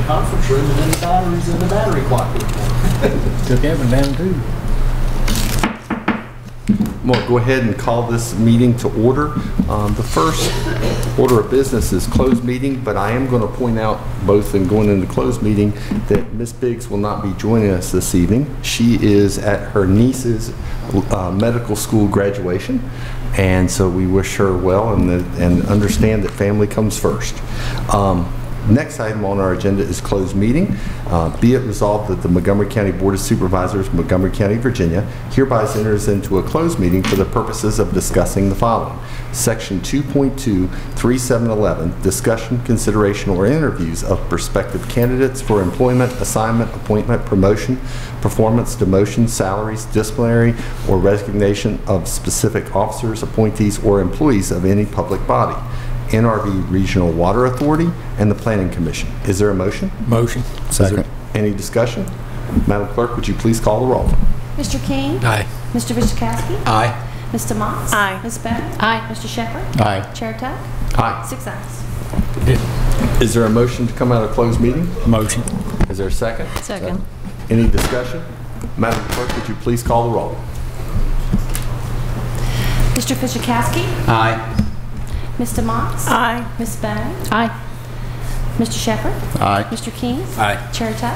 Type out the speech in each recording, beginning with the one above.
conference room, and then the batteries in the battery clock report. Took Evan down too. We'll go ahead and call this meeting to order. The first order of business is closed meeting, but I am going to point out, both in going into closed meeting, that Ms. Biggs will not be joining us this evening. She is at her niece's medical school graduation, and so we wish her well and understand that family comes first. Next item on our agenda is closed meeting. Be it resolved that the Montgomery County Board of Supervisors, Montgomery County, Virginia, hereby enters into a closed meeting for the purposes of discussing the following. Section 2.2, 3711, discussion, consideration, or interviews of prospective candidates for employment, assignment, appointment, promotion, performance, demotion, salaries, disciplinary, or resignation of specific officers, appointees, or employees of any public body. NRV Regional Water Authority, and the Planning Commission. Is there a motion? Motion. Second. Any discussion? Madam Clerk, would you please call the roll? Mr. King? Aye. Mr. Christiansburg? Aye. Mr. Motts? Aye. Ms. Bennett? Aye. Mr. Shepherd? Aye. Chair Tuck? Aye. 6 ayes. Is there a motion to come out of closed meeting? Motion. Is there a second? Second. Any discussion? Madam Clerk, would you please call the roll? Mr. Christiansburg? Aye. Mr. Motts? Aye. Ms. Bennett? Aye. Mr. Shepherd? Aye. Mr. King? Aye. Chair Tuck?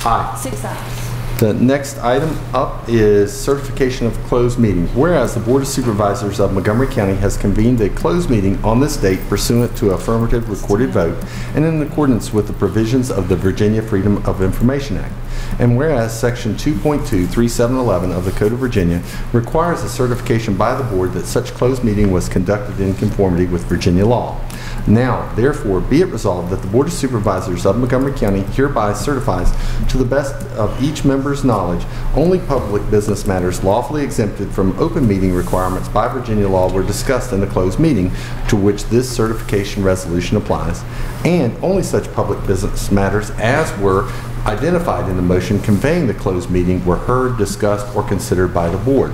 Aye. 6 ayes. The next item up is certification of closed meeting. Whereas the Board of Supervisors of Montgomery County has convened a closed meeting on this date pursuant to affirmative recorded vote and in accordance with the provisions of the Virginia Freedom of Information Act. And whereas Section 2.2, 3711 of the Code of Virginia requires a certification by the Board that such closed meeting was conducted in conformity with Virginia law. Now, therefore, be it resolved that the Board of Supervisors of Montgomery County hereby certifies to the best of each member's knowledge only public business matters lawfully exempted from open meeting requirements by Virginia law were discussed in the closed meeting to which this certification resolution applies, and only such public business matters as were identified in the motion conveying the closed meeting were heard, discussed, or considered by the board.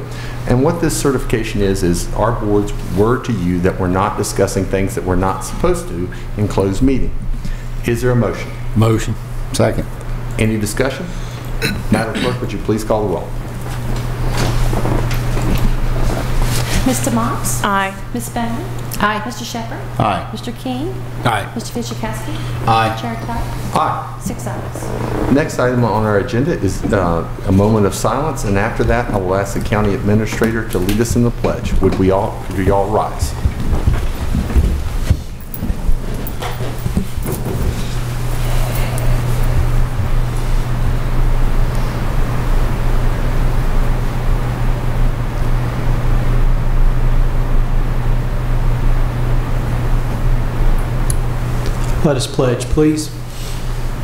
And what this certification is our board's word to you that we're not discussing things that we're not supposed to in closed meeting. Is there a motion? Motion. Second. Any discussion? Madam Clerk, would you please call the roll? Mr. Motts? Aye. Ms. Bennett? Aye. Mr. Shepherd? Aye. Mr. King? Aye. Mr. Christiansburg? Aye. Chair Tuck? Aye. 6 ayes. Next item on our agenda is a moment of silence, and after that I will ask the County Administrator to lead us in the pledge. Would you all rise? Let us pledge, please.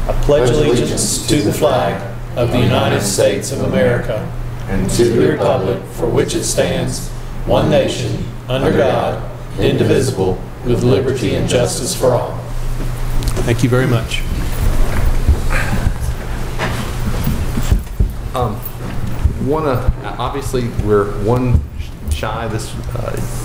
I pledge allegiance to the flag of the United States of America and to the republic for which it stands, one nation, under God, indivisible, with liberty and justice for all. Thank you very much. Obviously, we're one shy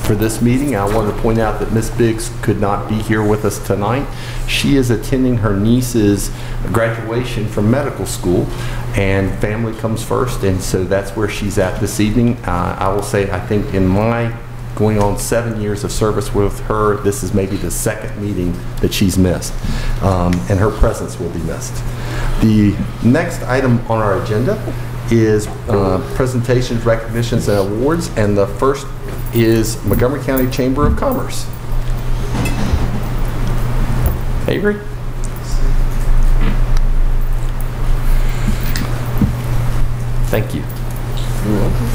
for this meeting. I want to point out that Ms. Biggs could not be here with us tonight. She is attending her niece's graduation from medical school, and family comes first, and so that's where she's at this evening. I will say, I think in my going on 7 years of service with her, this is maybe the second meeting that she's missed, and her presence will be missed. The next item on our agenda is presentations, recognitions, and awards, and the first is Montgomery County Chamber of Commerce. Avery? Thank you. You're welcome.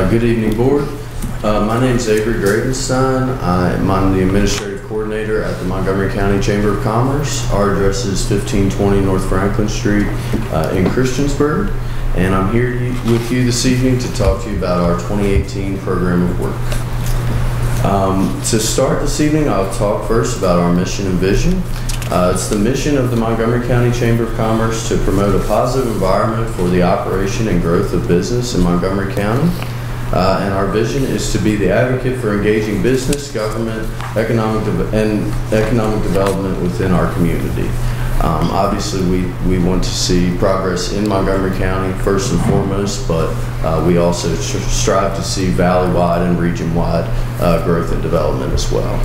Good evening, Board. My name is Avery Gravenstein. I'm the Administrative Coordinator at the Montgomery County Chamber of Commerce. Our address is 1520 North Franklin Street in Christiansburg. And I'm here with you this evening to talk to you about our 2018 program of work. To start this evening, I'll talk first about our mission and vision. It's the mission of the Montgomery County Chamber of Commerce to promote a positive environment for the operation and growth of business in Montgomery County. And our vision is to be the advocate for engaging business, government, economic development within our community. Obviously, we want to see progress in Montgomery County first and foremost, but we also strive to see valley-wide and region-wide growth and development as well.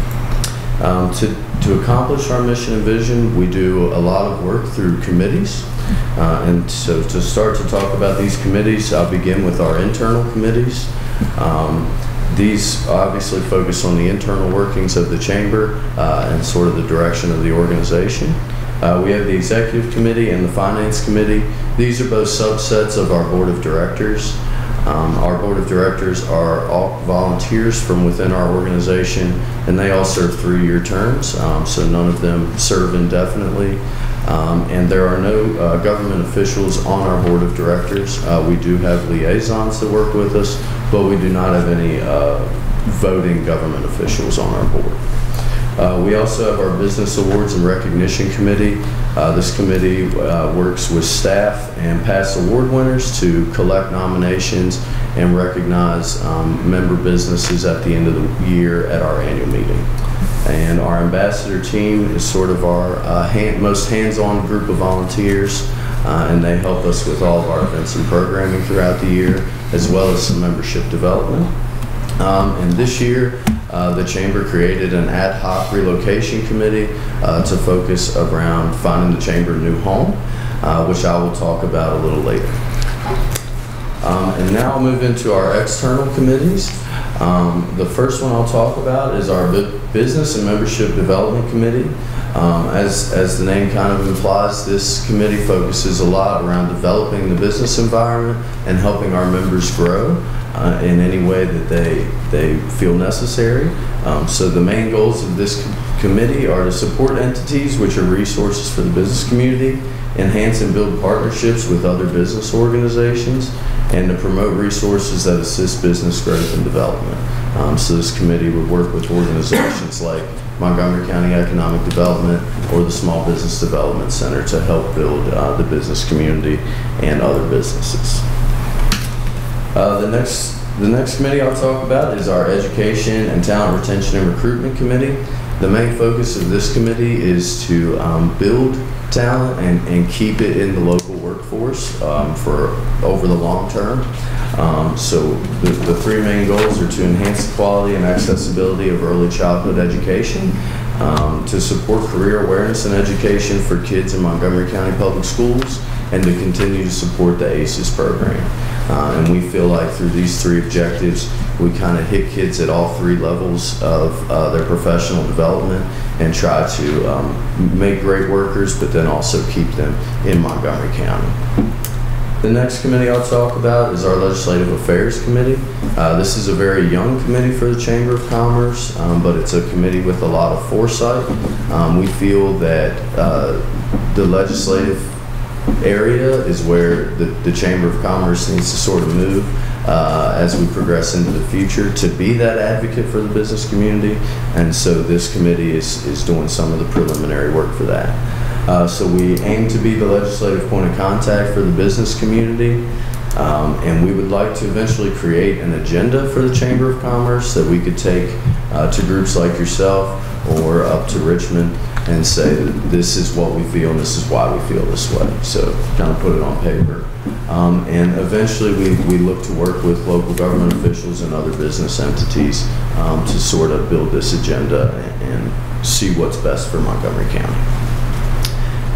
To accomplish our mission and vision, we do a lot of work through committees. And so to start to talk about these committees, I'll begin with our internal committees. These obviously focus on the internal workings of the chamber and sort of the direction of the organization. We have the executive committee and the finance committee. These are both subsets of our board of directors. Our board of directors are all volunteers from within our organization, and they all serve 3-year terms, so none of them serve indefinitely. And there are no government officials on our board of directors. We do have liaisons that work with us, but we do not have any voting government officials on our board. We also have our Business Awards and Recognition Committee. This committee works with staff and past award winners to collect nominations and recognize member businesses at the end of the year at our annual meeting. And our ambassador team is sort of our most hands-on group of volunteers, and they help us with all of our events and programming throughout the year, as well as some membership development. And this year, the Chamber created an ad hoc relocation committee to focus around finding the Chamber a new home, which I will talk about a little later. And now I'll move into our external committees. The first one I'll talk about is our Business and Membership Development Committee. As the name kind of implies, this committee focuses a lot around developing the business environment and helping our members grow in any way that they feel necessary. So the main goals of this committee are to support entities which are resources for the business community, enhance and build partnerships with other business organizations, and to promote resources that assist business growth and development. So this committee would work with organizations like Montgomery County Economic Development or the Small Business Development Center to help build the business community and other businesses. The next committee I'll talk about is our Education and Talent Retention and Recruitment Committee. The main focus of this committee is to build talent and keep it in the local workforce for over the long term. So the 3 main goals are to enhance the quality and accessibility of early childhood education, to support career awareness and education for kids in Montgomery County Public Schools, and to continue to support the ACES program. And we feel like through these 3 objectives, we kind of hit kids at all 3 levels of their professional development and try to make great workers, but then also keep them in Montgomery County. The next committee I'll talk about is our Legislative Affairs Committee. This is a very young committee for the Chamber of Commerce, but it's a committee with a lot of foresight. We feel that the legislative area is where the Chamber of Commerce needs to sort of move as we progress into the future to be that advocate for the business community, and so this committee is doing some of the preliminary work for that. So we aim to be the legislative point of contact for the business community, and we would like to eventually create an agenda for the Chamber of Commerce that we could take to groups like yourself or up to Richmond and say that this is what we feel and this is why we feel this way. So kind of put it on paper. And eventually we look to work with local government officials and other business entities to sort of build this agenda and see what's best for Montgomery County.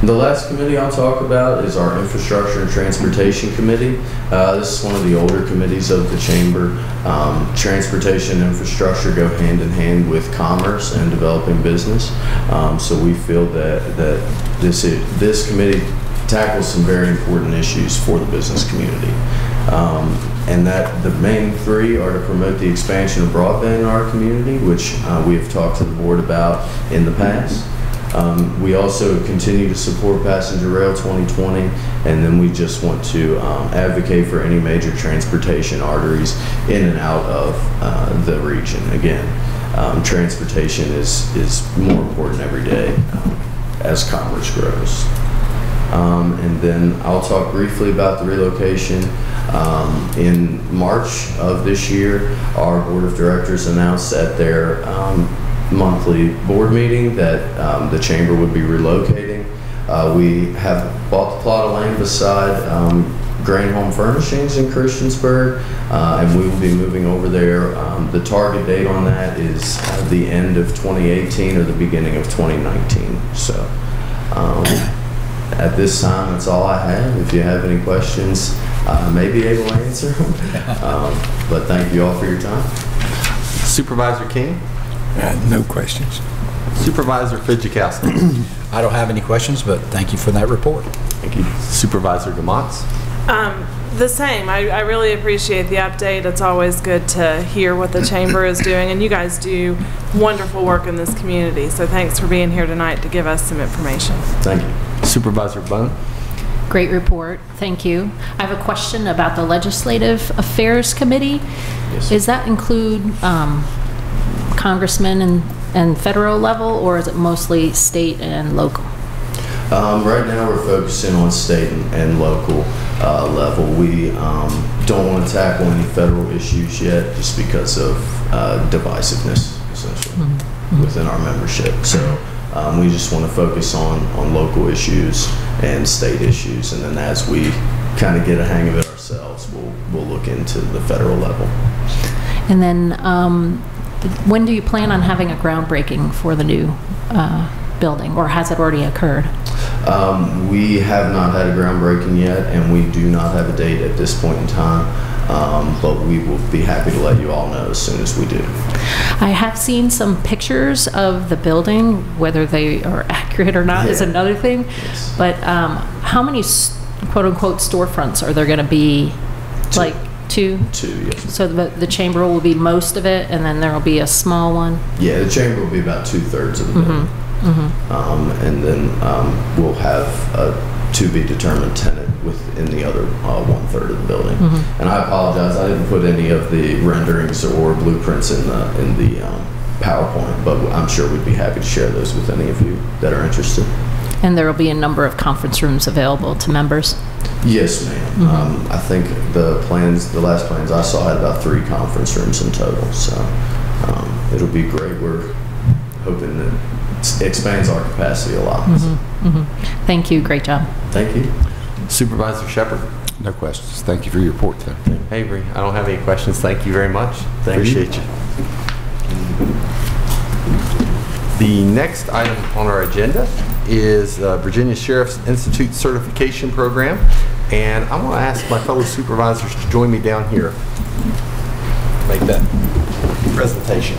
The last committee I'll talk about is our Infrastructure and Transportation Committee. This is one of the older committees of the Chamber. Transportation and infrastructure go hand in hand with commerce and developing business. So we feel that this committee tackles some very important issues for the business community. And that the main 3 are to promote the expansion of broadband in our community, which we have talked to the board about in the past. We also continue to support Passenger Rail 2020, and then we just want to advocate for any major transportation arteries in and out of the region. Again, transportation is more important every day as commerce grows. And then I'll talk briefly about the relocation. In March of this year, our board of directors announced at their monthly board meeting that the chamber would be relocating. We have bought the plot of land beside Grain Home Furnishings in Christiansburg, and we will be moving over there. The target date on that is the end of 2018 or the beginning of 2019. So at this time, that's all I have. If you have any questions, I may be able to answer them. But thank you all for your time. Supervisor King? No questions. Supervisor Fidjakowski? I don't have any questions, but thank you for that report. Thank you. Supervisor Gamontz? The same. I really appreciate the update. It's always good to hear what the chamber is doing, and you guys do wonderful work in this community. So thanks for being here tonight to give us some information. Thank you. Supervisor Bone? Great report. Thank you. I have a question about the Legislative Affairs Committee. Yes. Does that include congressmen and federal level, or is it mostly state and local? Right now we're focusing on state and local level. We don't want to tackle any federal issues yet just because of divisiveness, essentially, within our membership. So we just want to focus on local issues and state issues, and then as we kind of get a hang of it ourselves, we'll look into the federal level. And then when do you plan on having a groundbreaking for the new building, or has it already occurred? We have not had a groundbreaking yet, and we do not have a date at this point in time, but we will be happy to let you all know as soon as we do. I have seen some pictures of the building. Whether they are accurate or not is another thing. Yes. But how many quote-unquote storefronts are there going to be? Like two? Two, yes. So the chamber will be most of it, and then there will be a small one? Yeah, the chamber will be about 2/3 of the building. And then we'll have a to-be-determined tenant within the other 1/3 of the building. And I apologize, I didn't put any of the renderings or blueprints in the PowerPoint, but I'm sure we'd be happy to share those with any of you that are interested. And there will be a number of conference rooms available to members? Yes, ma'am. I think the last plans I saw had about 3 conference rooms in total, so it'll be great. We're hoping that it expands our capacity a lot. Thank you. Great job. Thank you. Supervisor Shepherd? No questions. Thank you for your report, Tim. Avery, I don't have any questions. Thank you very much. Appreciate you. The next item on our agenda is Virginia Sheriff's Institute Certification Program, and I'm going to ask my fellow supervisors to join me down here. Make that presentation.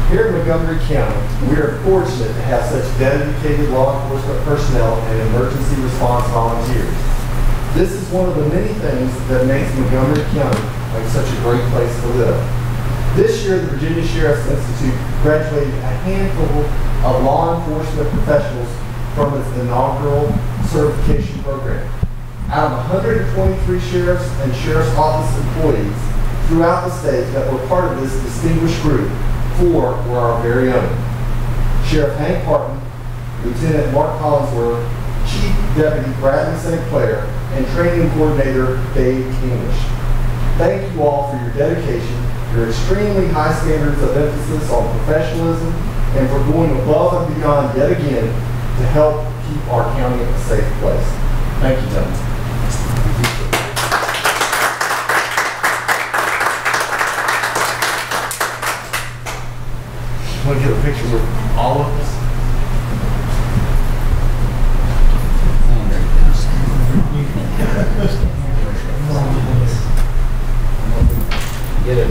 Here in Montgomery County, we are fortunate to have such dedicated law enforcement personnel and emergency response volunteers. This is one of the many things that makes Montgomery County such a great place to live. This year, the Virginia Sheriff's Institute graduated a handful of law enforcement professionals from its inaugural certification program. Out of 123 sheriffs and sheriff's office employees throughout the state that were part of this distinguished group, 4 were our very own. Sheriff Hank Parton, Lieutenant Mark Collinsworth, Chief Deputy Bradley St. Clair, and Training Coordinator Dave English. Thank you all for your dedication, your extremely high standards of emphasis on professionalism, and for going above and beyond yet again to help keep our county a safe place. Thank you, gentlemen. Want to get a picture with all of us? Get it.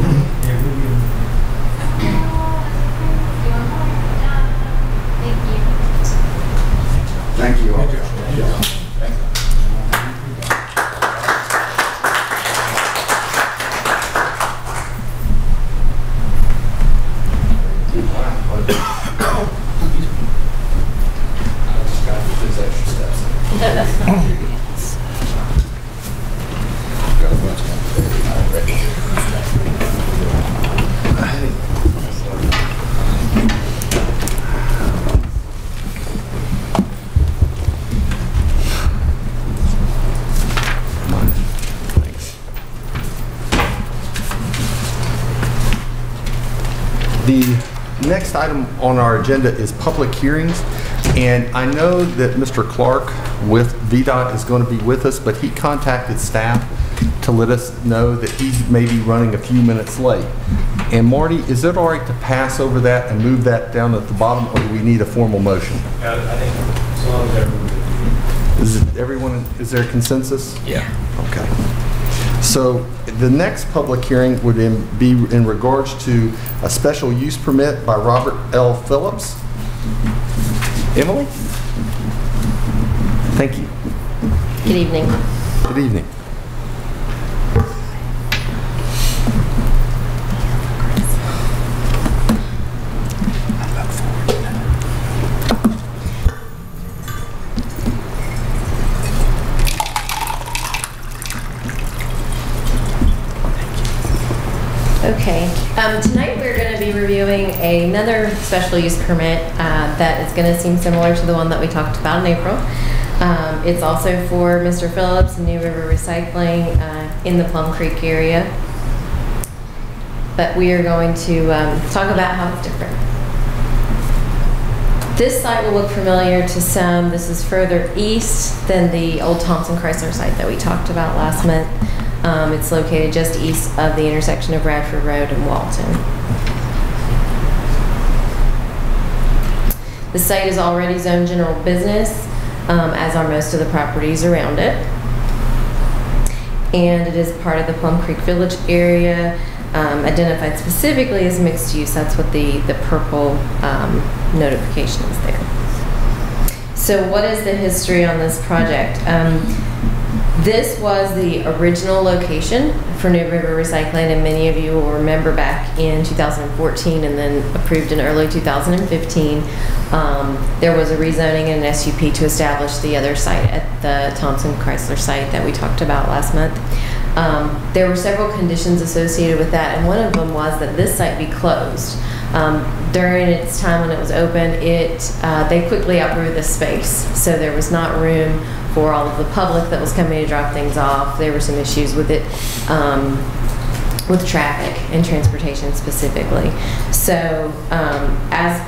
The next item on our agenda is public hearings, and I know that Mr. Clark with VDOT is going to be with us, but he contacted staff to let us know that he's maybe running a few minutes late. And Marty, is it all right to pass over that and move that down at the bottom, or do we need a formal motion? I think as long as everyone... Is there a consensus? Yeah. Okay. So the next public hearing would be in regards to a special use permit by Robert L. Phillips. Emily? Thank you. Good evening. Good evening. Okay. Tonight we're going to be reviewing another special use permit that is going to seem similar to the one that we talked about in April. It's also for Mr. Phillips, New River Recycling in the Plum Creek area. But we are going to talk about how it's different. This site will look familiar to some. This is further east than the old Thompson Chrysler site that we talked about last month. It's located just east of the intersection of Radford Road and Walton. The site is already zoned general business, as are most of the properties around it. And it is part of the Plum Creek Village area, identified specifically as mixed use. That's what the purple notification is there. So what is the history on this project? This was the original location for New River Recycling, and many of you will remember back in 2014 and then approved in early 2015, there was a rezoning and an SUP to establish the other site at the Thompson Chrysler site that we talked about last month. There were several conditions associated with that, and one of them was that this site be closed. During its time when it was open, they quickly outgrew the space, so there was not room for all of the public that was coming to drop things off. There were some issues with it, with traffic and transportation specifically. So as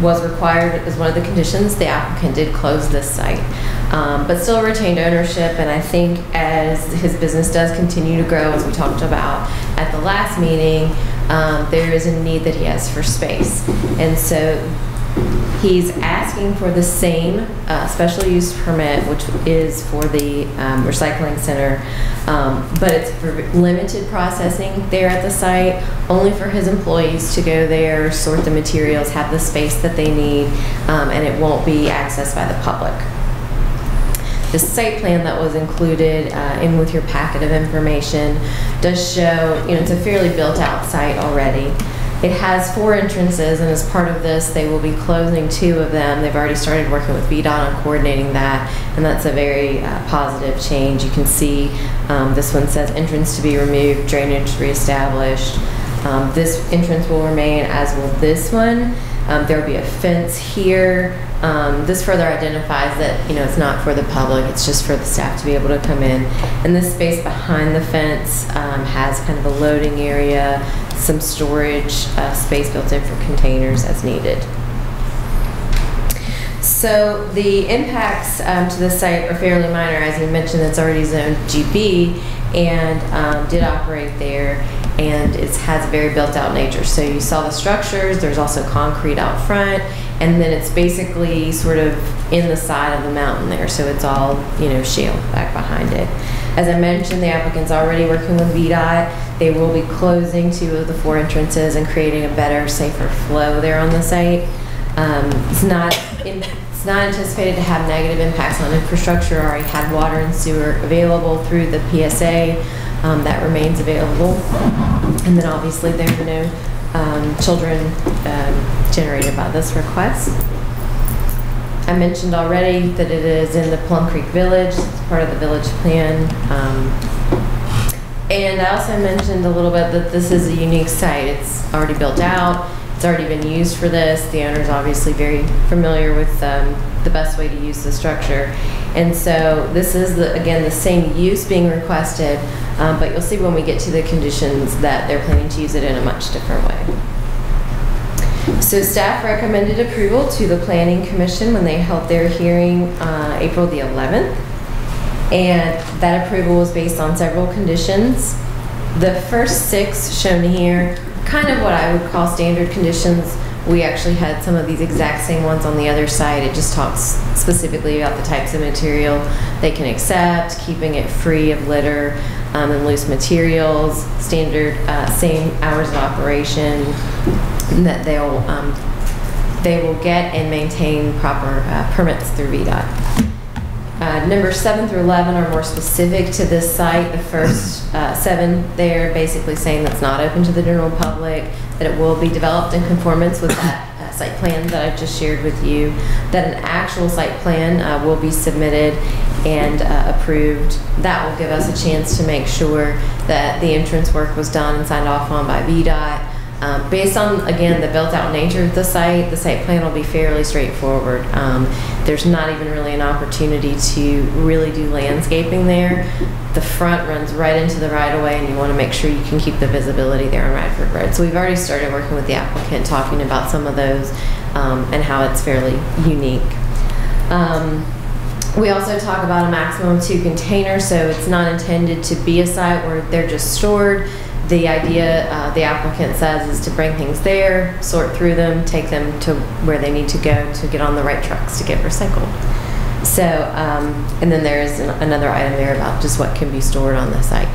was required as one of the conditions, the applicant did close this site, but still retained ownership. And I think as his business does continue to grow, as we talked about at the last meeting, there is a need that he has for space. And so he's asking for the same special use permit, which is for the recycling center, but it's for limited processing there at the site, only for his employees to go there, sort the materials, have the space that they need, and it won't be accessed by the public. The site plan that was included in with your packet of information does show, it's a fairly built out site already. It has 4 entrances, and as part of this, they will be closing 2 of them. They've already started working with VDOT on coordinating that, and that's a very positive change. You can see this one says entrance to be removed, drainage reestablished. This entrance will remain, as will this one. There will be a fence here. This further identifies that it's not for the public, it's just for the staff to be able to come in. And this space behind the fence has kind of a loading area, some storage space built in for containers as needed. So the impacts to the site are fairly minor. As you mentioned, it's already zoned GB and did operate there, and it has a very built out nature. So you saw the structures, there's also concrete out front, and then it's basically sort of in the side of the mountain there. So it's all, shale back behind it. As I mentioned, the applicant's already working with VDOT. They will be closing 2 of the 4 entrances and creating a better, safer flow there on the site. It's not anticipated to have negative impacts on infrastructure. Already had water and sewer available through the PSA. That remains available. And then obviously there are no children generated by this request. I mentioned already that it is in the Plum Creek Village. It's part of the village plan. And I also mentioned a little bit that this is a unique site. It's already built out. It's already been used for this. The owner is obviously very familiar with the best way to use the structure. And so this is, again, the same use being requested, but you'll see when we get to the conditions that they're planning to use it in a much different way. So staff recommended approval to the Planning Commission when they held their hearing April the 11th. And that approval was based on several conditions. The first 6 shown here, kind of what I would call standard conditions. We actually had some of these exact same ones on the other side. It just talks specifically about the types of material they can accept, keeping it free of litter and loose materials, standard same hours of operation, and that they will get and maintain proper permits through VDOT. Numbers 7 through 11 are more specific to this site. The first 7 there basically saying that's not open to the general public, that it will be developed in conformance with that site plan that I just shared with you, that an actual site plan will be submitted and approved. That will give us a chance to make sure that the entrance work was done and signed off on by VDOT. Based on, again, the built-out nature of the site plan will be fairly straightforward. There's not even really an opportunity to really do landscaping there. The front runs right into the right-of-way, and you want to make sure you can keep the visibility there on Radford Road. So we've already started working with the applicant, talking about some of those and how it's fairly unique. We also talk about a maximum of 2 containers, so it's not intended to be a site where they're just stored. The idea, the applicant says, is to bring things there, sort through them, take them to where they need to go to get on the right trucks to get recycled. So, and then there is another item there about just what can be stored on the site.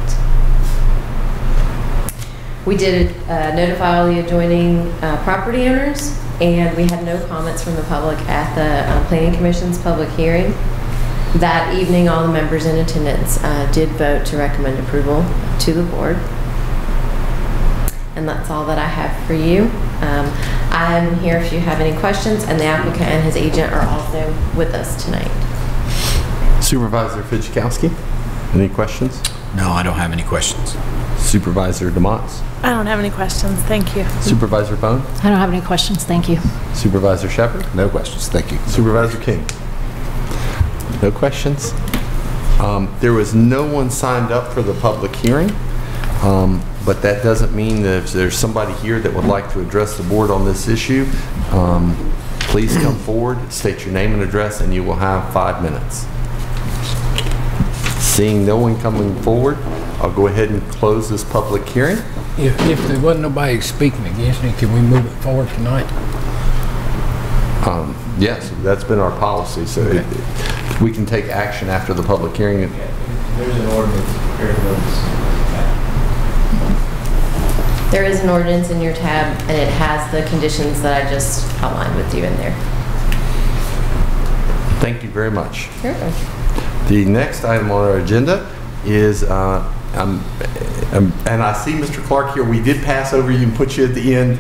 We did notify all the adjoining property owners, and we had no comments from the public at the Planning Commission's public hearing. That evening, all the members in attendance did vote to recommend approval to the board. And that's all that I have for you. I'm here if you have any questions, and the applicant and his agent are also with us tonight. Supervisor Fidzikowski, any questions? No, I don't have any questions. Supervisor DeMotts? I don't have any questions. Thank you. Supervisor Bone? I don't have any questions. Thank you. Supervisor Shepard? No questions. Thank you. Supervisor King? No questions? There was no one signed up for the public hearing. But that doesn't mean that if there's somebody here that would like to address the board on this issue, please come forward, state your name and address, and you will have 5 minutes. Seeing no one coming forward, I'll go ahead and close this public hearing. If there wasn't nobody speaking against it, can we move it forward tonight? Yes, that's been our policy, so Okay. we can take action after the public hearing. There's an ordinance. There is an ordinance in your tab, and it has the conditions that I just outlined with you in there. Thank you very much. Sure. The next item on our agenda is, and I see Mr. Clark here, we did pass over you and put you at the end,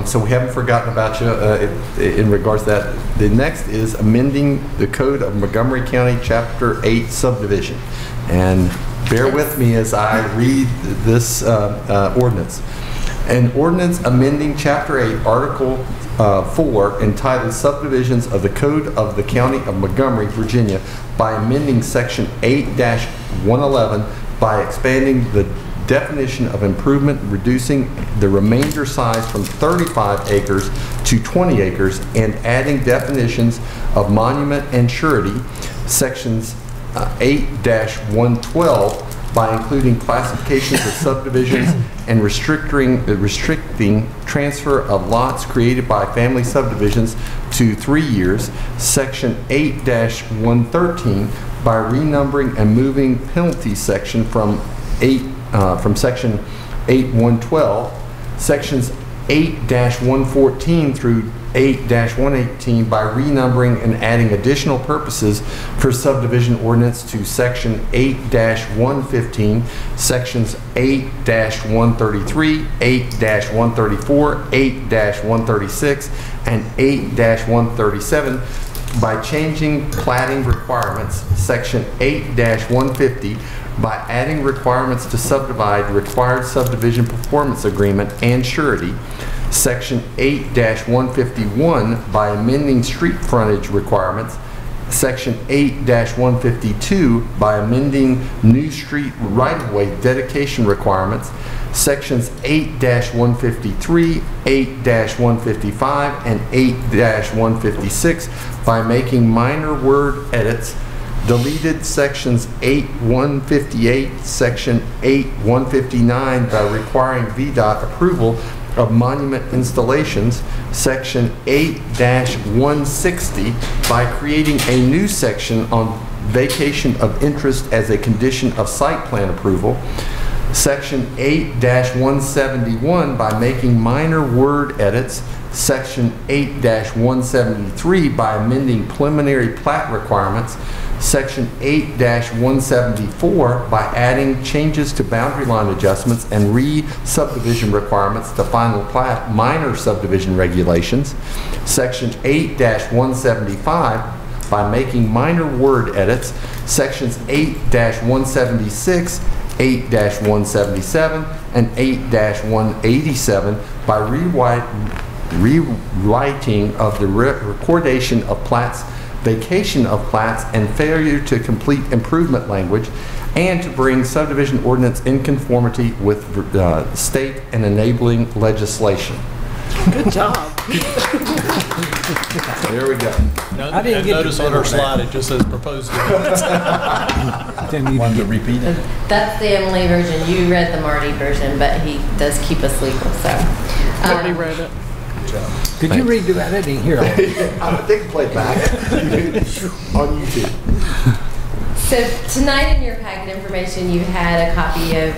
so we haven't forgotten about you in regards to that. The next is amending the code of Montgomery County Chapter 8 subdivision. And bear with me as I read this ordinance. An ordinance amending Chapter 8, Article 4, entitled Subdivisions of the Code of the County of Montgomery, Virginia, by amending Section 8-111 by expanding the definition of improvement, reducing the remainder size from 35 acres to 20 acres, and adding definitions of monument and surety, Sections 8-112, by including classifications of subdivisions and restricting transfer of lots created by family subdivisions to 3 years, Section 8-113, by renumbering and moving penalty section from Section 8-112, Sections 8-114 through 8-118 by renumbering and adding additional purposes for subdivision ordinance to section 8-115, sections 8-133, 8-134, 8-136, and 8-137 by changing platting requirements, section 8-150, by adding requirements to subdivide required subdivision performance agreement and surety, section 8-151 by amending street frontage requirements, section 8-152 by amending new street right-of-way dedication requirements, sections 8-153, 8-155, and 8-156 by making minor word edits, deleted sections 8-158, section 8-159 by requiring VDOT approval of monument installations, section 8-160 by creating a new section on vacation of interest as a condition of site plan approval, section 8-171 by making minor word edits, section 8-173 by amending preliminary plat requirements, section 8-174 by adding changes to boundary line adjustments and re-subdivision requirements to final plat minor subdivision regulations, section 8-175 by making minor word edits, sections 8-176, 8-177, and 8-187 by rewriting of the recordation of plats, vacation of plats, and failure to complete improvement language, and to bring subdivision ordinance in conformity with state and enabling legislation. Good job. There we go. I didn't get notice on our slide it just says proposed ordinance. Want to repeat it? That's the Emily version. You read the Marty version, but he does keep us legal, so. Already wrote it. Could you redo that? I didn't hear all that. They can play it back on YouTube. So tonight in your packet information, you had a copy of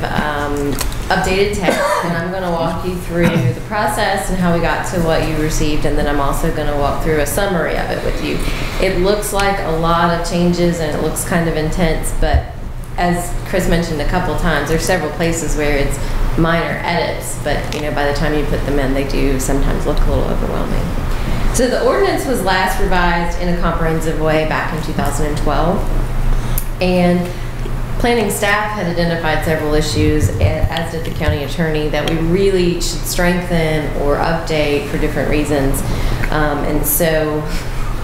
updated text, and I'm going to walk you through the process and how we got to what you received, and then I'm also going to walk through a summary of it with you. It looks like a lot of changes, and it looks kind of intense, but as Chris mentioned a couple times, there's several places where it's minor edits, but you know, by the time you put them in, they do sometimes look a little overwhelming. So the ordinance was last revised in a comprehensive way back in 2012, and planning staff had identified several issues, as did the county attorney, that we really should strengthen or update for different reasons. And so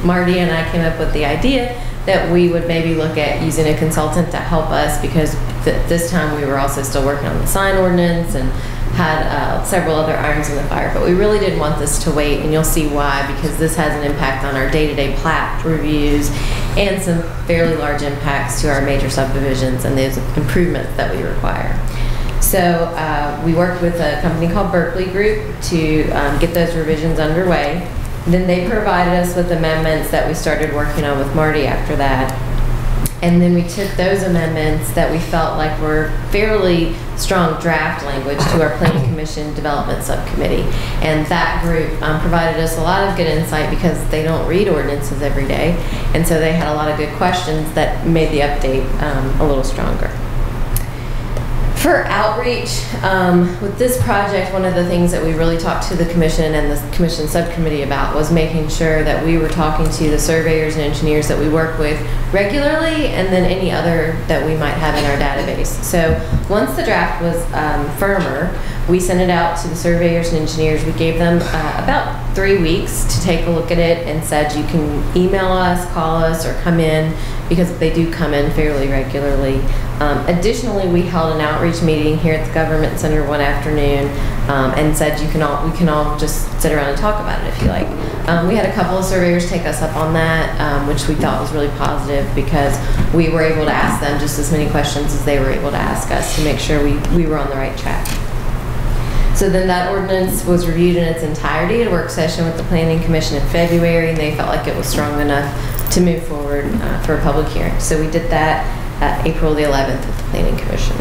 Marty and I came up with the idea that we would maybe look at using a consultant to help us, because this time we were also still working on the sign ordinance and had several other irons in the fire. But we really didn't want this to wait, and you'll see why, because this has an impact on our day-to-day plat reviews and some fairly large impacts to our major subdivisions and those improvements that we require. So we worked with a company called Berkeley Group to get those revisions underway. Then they provided us with amendments that we started working on with Marty after that. And then we took those amendments that we felt like were fairly strong draft language to our Planning Commission Development Subcommittee. And that group provided us a lot of good insight, because they don't read ordinances every day. And so they had a lot of good questions that made the update a little stronger. For outreach, with this project, one of the things that we really talked to the commission and the commission subcommittee about was making sure that we were talking to the surveyors and engineers that we work with regularly, and then any other that we might have in our database. So once the draft was firmer, we sent it out to the surveyors and engineers. We gave them about 3 weeks to take a look at it, and said you can email us, call us, or come in, because they do come in fairly regularly. Additionally, we held an outreach meeting here at the Government Center one afternoon, and said we can all just sit around and talk about it if you like. We had a couple of surveyors take us up on that, which we thought was really positive, because we were able to ask them just as many questions as they were able to ask us to make sure we were on the right track. So then that ordinance was reviewed in its entirety at a work session with the Planning Commission in February, and they felt like it was strong enough to move forward for a public hearing. So we did that April the 11th with the Planning Commission.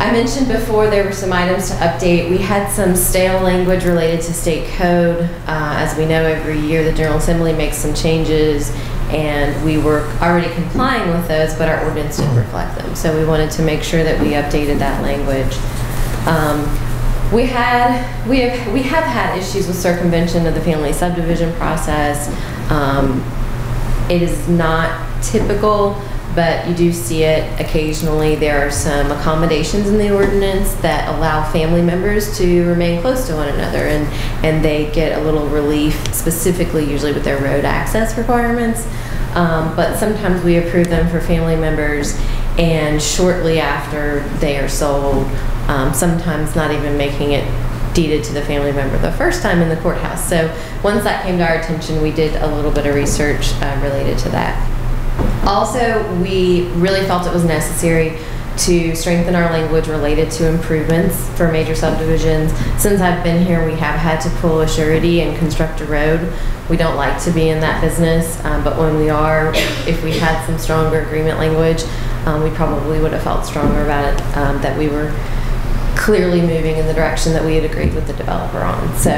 I mentioned before there were some items to update. We had some stale language related to state code. As we know, every year the General Assembly makes some changes, and we were already complying with those, but our ordinance didn't reflect them. So we wanted to make sure that we updated that language. We have had issues with circumvention of the family subdivision process. It is not typical, but you do see it occasionally. There are some accommodations in the ordinance that allow family members to remain close to one another, and they get a little relief, specifically usually with their road access requirements. But sometimes we approve them for family members, and shortly after they are sold, sometimes not even making it deeded to the family member the first time in the courthouse. So once that came to our attention, we did a little bit of research related to that. Also, we really felt it was necessary to strengthen our language related to improvements for major subdivisions. Since I've been here, we have had to pull a surety and construct a road. We don't like to be in that business, but when we are, if we had some stronger agreement language, we probably would have felt stronger about it, that we were clearly moving in the direction that we had agreed with the developer on. So,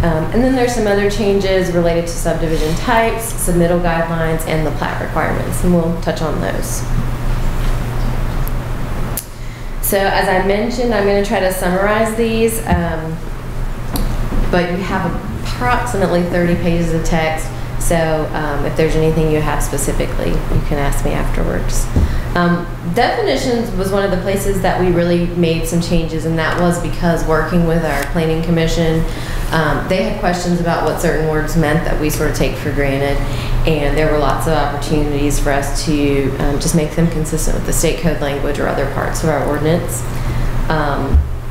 and then there's some other changes related to subdivision types, submittal guidelines, and the plat requirements, and we'll touch on those. So as I mentioned, I'm going to try to summarize these, but you have approximately 30 pages of text, so if there's anything you have specifically, you can ask me afterwards. Definitions was one of the places that we really made some changes, and that was because working with our planning commission, they had questions about what certain words meant that we sort of take for granted, and there were lots of opportunities for us to just make them consistent with the state code language or other parts of our ordinance.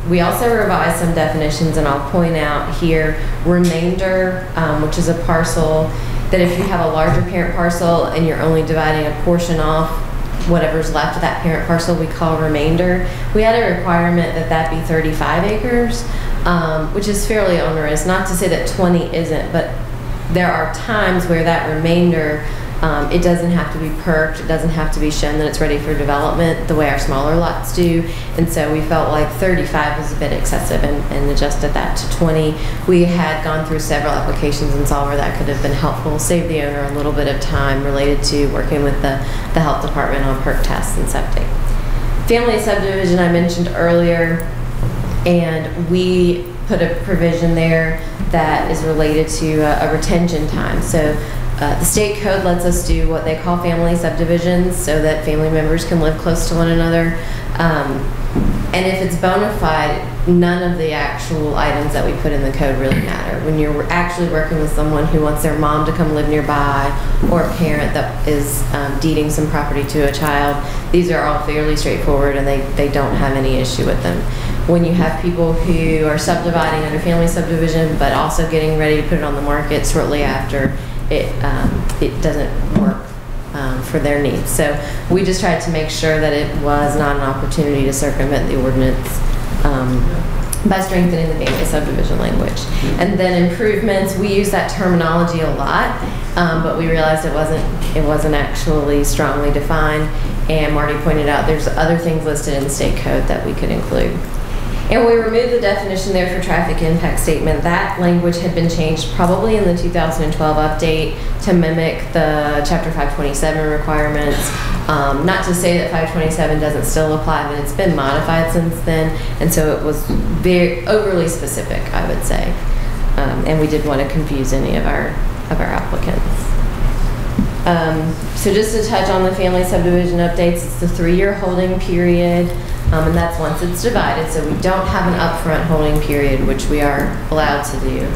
We also revised some definitions, and I'll point out here remainder, which is a parcel that if you have a larger parent parcel and you're only dividing a portion off, whatever's left of that parent parcel we call remainder. We had a requirement that that be 35 acres, which is fairly onerous. Not to say that 20 isn't, but there are times where that remainder, it doesn't have to be perked, it doesn't have to be shown that it's ready for development the way our smaller lots do. And so we felt like 35 was a bit excessive and adjusted that to 20. We had gone through several applications and saw where that could have been helpful, save the owner a little bit of time related to working with the health department on perk tests and septic. Family subdivision I mentioned earlier, and we put a provision there that is related to a retention time. So the state code lets us do what they call family subdivisions so that family members can live close to one another. And if it's bona fide, none of the actual items that we put in the code really matter. When you're actually working with someone who wants their mom to come live nearby, or a parent that is deeding some property to a child, these are all fairly straightforward, and they don't have any issue with them. When you have people who are subdividing under family subdivision but also getting ready to put it on the market shortly after, it doesn't work for their needs. So we just tried to make sure that it was not an opportunity to circumvent the ordinance by strengthening the family subdivision language. And then improvements, we use that terminology a lot, but we realized it wasn't actually strongly defined. And Marty pointed out there's other things listed in the state code that we could include. And we removed the definition there for traffic impact statement. That language had been changed probably in the 2012 update to mimic the Chapter 527 requirements. Not to say that 527 doesn't still apply, but it's been modified since then, and so it was very overly specific, I would say. And we didn't want to confuse any of our applicants. So just to touch on the family subdivision updates, it's the 3-year holding period. And that's once it's divided, so we don't have an upfront holding period, which we are allowed to do.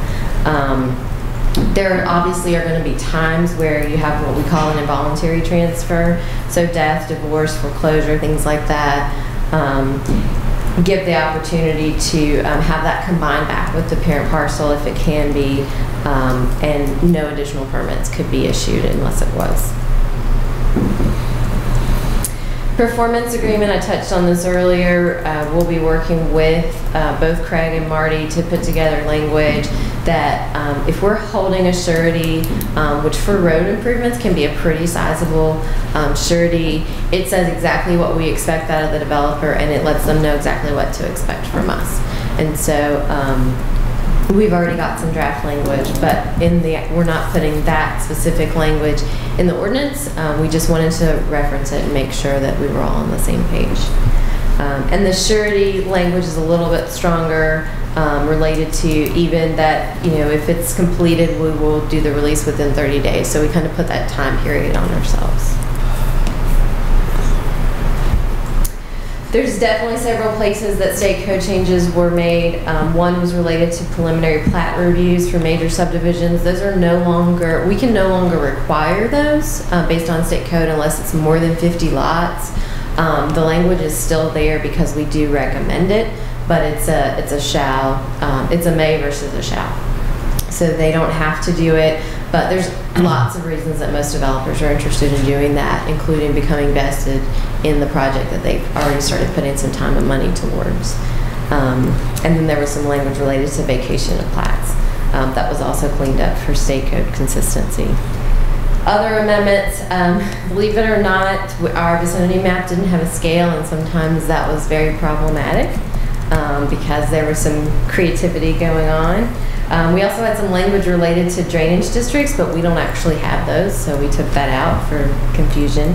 There obviously are going to be times where you have what we call an involuntary transfer, so death, divorce, foreclosure, things like that. Give the opportunity to have that combined back with the parent parcel if it can be, and no additional permits could be issued unless it was. Performance agreement, I touched on this earlier. We'll be working with both Craig and Marty to put together language that if we're holding a surety, which for road improvements can be a pretty sizable surety, it says exactly what we expect out of the developer, and it lets them know exactly what to expect from us. And so we've already got some draft language, but we're not putting that specific language in the ordinance. We just wanted to reference it and make sure that we were all on the same page. And the surety language is a little bit stronger, related to even that, if it's completed, we will do the release within 30 days. So we kind of put that time period on ourselves. There's definitely several places that state code changes were made. One was related to preliminary plat reviews for major subdivisions. Those are we can no longer require those based on state code unless it's more than 50 lots. The language is still there because we do recommend it, but it's a shall. It's a may versus a shall. So they don't have to do it, but there's lots of reasons that most developers are interested in doing that, including becoming vested in the project that they've already started putting some time and money towards. And then there was some language related to vacation of plats. That was also cleaned up for state code consistency. Other amendments, believe it or not, our vicinity map didn't have a scale, and sometimes that was very problematic because there was some creativity going on. We also had some language related to drainage districts, but we don't actually have those, so we took that out for confusion.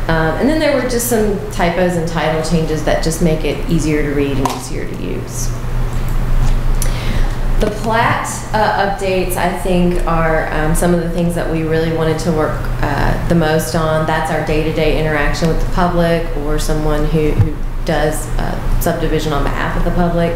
And then there were just some typos and title changes that just make it easier to read and easier to use. The plat updates, I think, are some of the things that we really wanted to work the most on. That's our day-to-day interaction with the public, or someone who does subdivision on behalf of the public.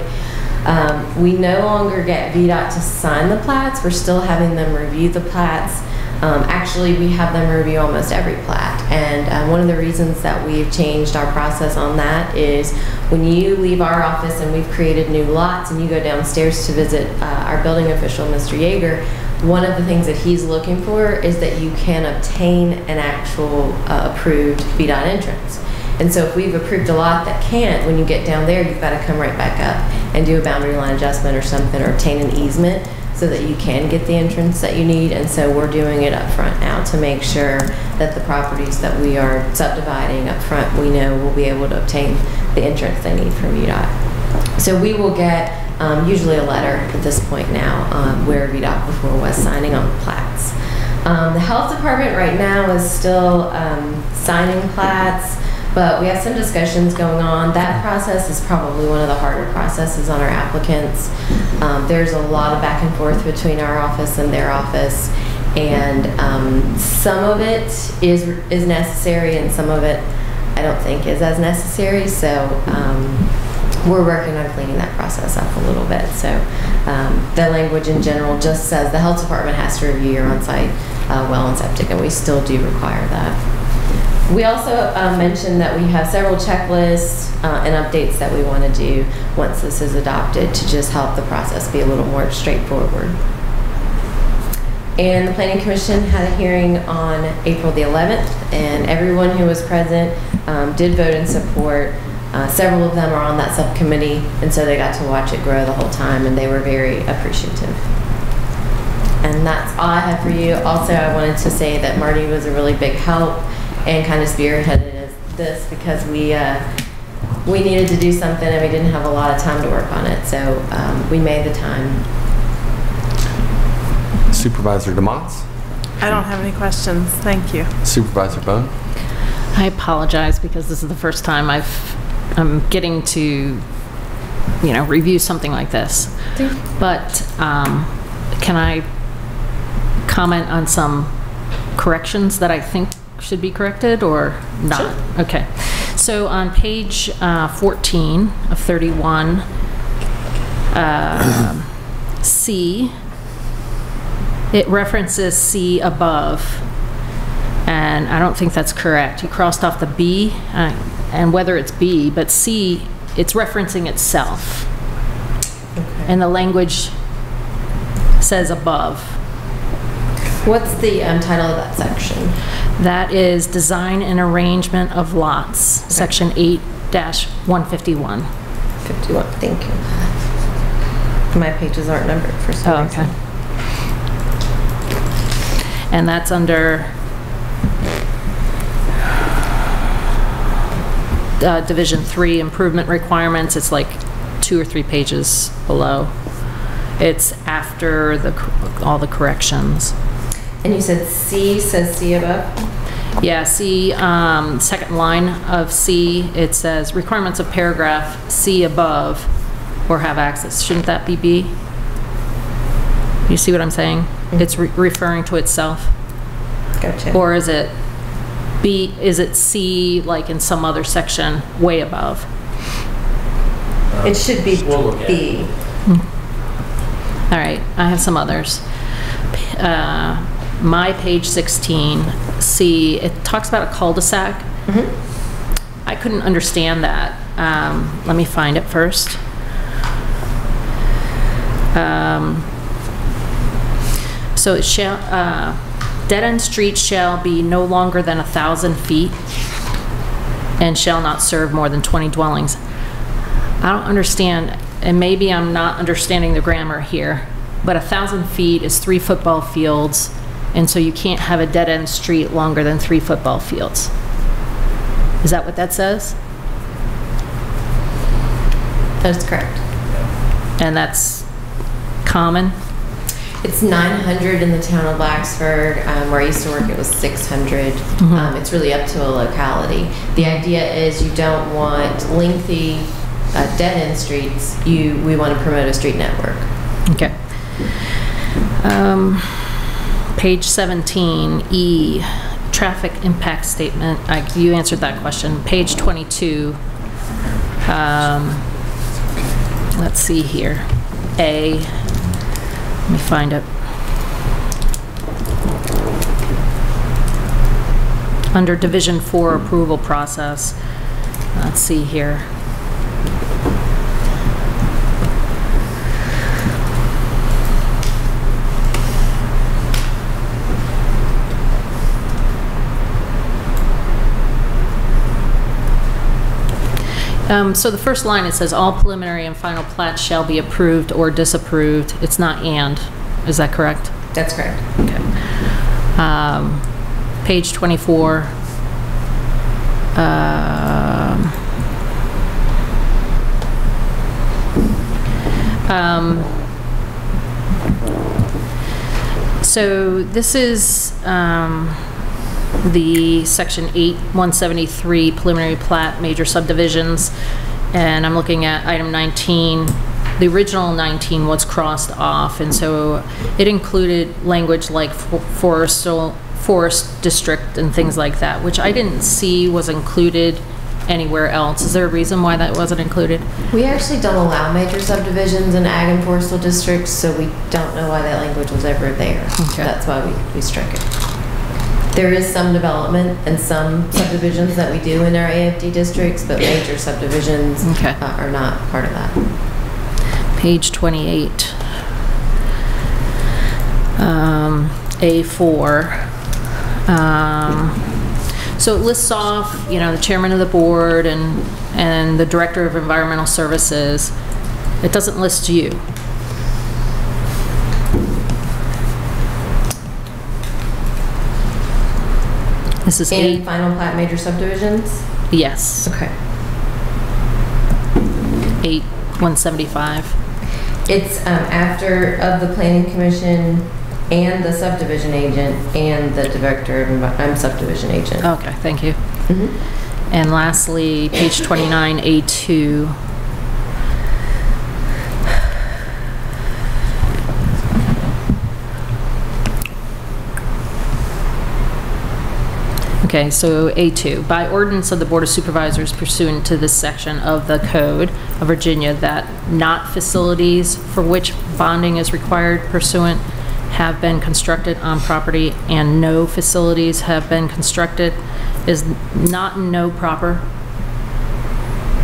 We no longer get VDOT to sign the plats. We're still having them review the plats. Actually, we have them review almost every plat. And one of the reasons that we've changed our process on that is when you leave our office and we've created new lots and you go downstairs to visit our building official, Mr. Yeager, one of the things that he's looking for is that you can obtain an actual approved VDOT entrance. And so if we've approved a lot that can't, when you get down there, you've got to come right back up and do a boundary line adjustment or something, or obtain an easement so that you can get the entrance that you need. And so we're doing it up front now to make sure that the properties that we are subdividing up front, we know we'll be able to obtain the entrance they need from VDOT. So we will get usually a letter at this point now where VDOT before was signing on the plats. The health department right now is still signing plats, but we have some discussions going on. That process is probably one of the harder processes on our applicants. There's a lot of back and forth between our office and their office, and some of it is necessary and some of it I don't think is as necessary. So we're working on cleaning that process up a little bit. So the language in general just says the health department has to review your on-site well and septic, and we still do require that. We also mentioned that we have several checklists and updates that we want to do once this is adopted to just help the process be a little more straightforward. And the Planning Commission had a hearing on April the 11th, and everyone who was present did vote in support. Several of them are on that subcommittee, and so they got to watch it grow the whole time, and they were very appreciative. And that's all I have for you. Also, I wanted to say that Marty was a really big help and kind of spearheaded this because we needed to do something and we didn't have a lot of time to work on it. So we made the time. Supervisor DeMotts? I don't have any questions. Thank you. Supervisor Bone? I apologize because this is the first time I'm getting to, review something like this. But can I comment on some corrections that I think should be corrected or not? Sure. Okay. So on page 14 of 31, C, it references C above, and I don't think that's correct. You crossed off the B, and whether it's B, but C, it's referencing itself. Okay. And the language says above. What's the title of that section? That is Design and Arrangement of Lots, okay. Section 8-151. 51, thank you. My pages aren't numbered for some reason. Okay. And that's under Division 3 improvement requirements. It's like 2 or 3 pages below. It's after all the corrections. And you said C says C above? Yeah, C, second line of C, it says requirements of paragraph C above or have access. Shouldn't that be B? You see what I'm saying? Mm-hmm. It's referring to itself. Gotcha. Or is it B, is it C like in some other section way above? It should be B. All right, I have some others. My page 16, C, it talks about a cul-de-sac. Mm-hmm. I couldn't understand that. Let me find it first. So it shall, dead-end streets shall be no longer than 1,000 feet and shall not serve more than 20 dwellings. I don't understand, and maybe I'm not understanding the grammar here, but 1,000 feet is 3 football fields, and so you can't have a dead-end street longer than 3 football fields. Is that what that says? That's correct. And that's common? It's 900 in the town of Blacksburg. Where I used to work, it was 600. Mm-hmm. It's really up to a locality. The idea is you don't want lengthy dead-end streets. We want to promote a street network. Okay. Page 17, E, traffic impact statement. You answered that question. Page 22, let's see here. A, let me find it. Under Division 4 approval process, let's see here. So the first line, it says all preliminary and final plats shall be approved or disapproved. It's not and. Is that correct? That's correct. Okay. Page 24. So this is the section 8-173 preliminary plat major subdivisions, and I'm looking at item 19. The original 19 was crossed off, and so it included language like forest district and things like that, which I didn't see was included anywhere else. Is there a reason why that wasn't included? We actually don't allow major subdivisions in ag and forestal districts, so we don't know why that language was ever there. Okay. That's why we struck it. There is some development and some subdivisions that we do in our AFD districts, but major subdivisions are not part of that. Page 28, A4. So it lists off, the chairman of the board and the director of environmental services. It doesn't list you. This is And final plat major subdivisions? Yes. Okay. 8-175. It's after of the planning commission and the subdivision agent and the director of subdivision agent. Okay, thank you. Mm-hmm. And lastly, page 29, A2. Okay, so A2, by ordinance of the Board of Supervisors pursuant to this section of the Code of Virginia, that not facilities for which bonding is required pursuant have been constructed on property and no facilities have been constructed. Is not and no proper?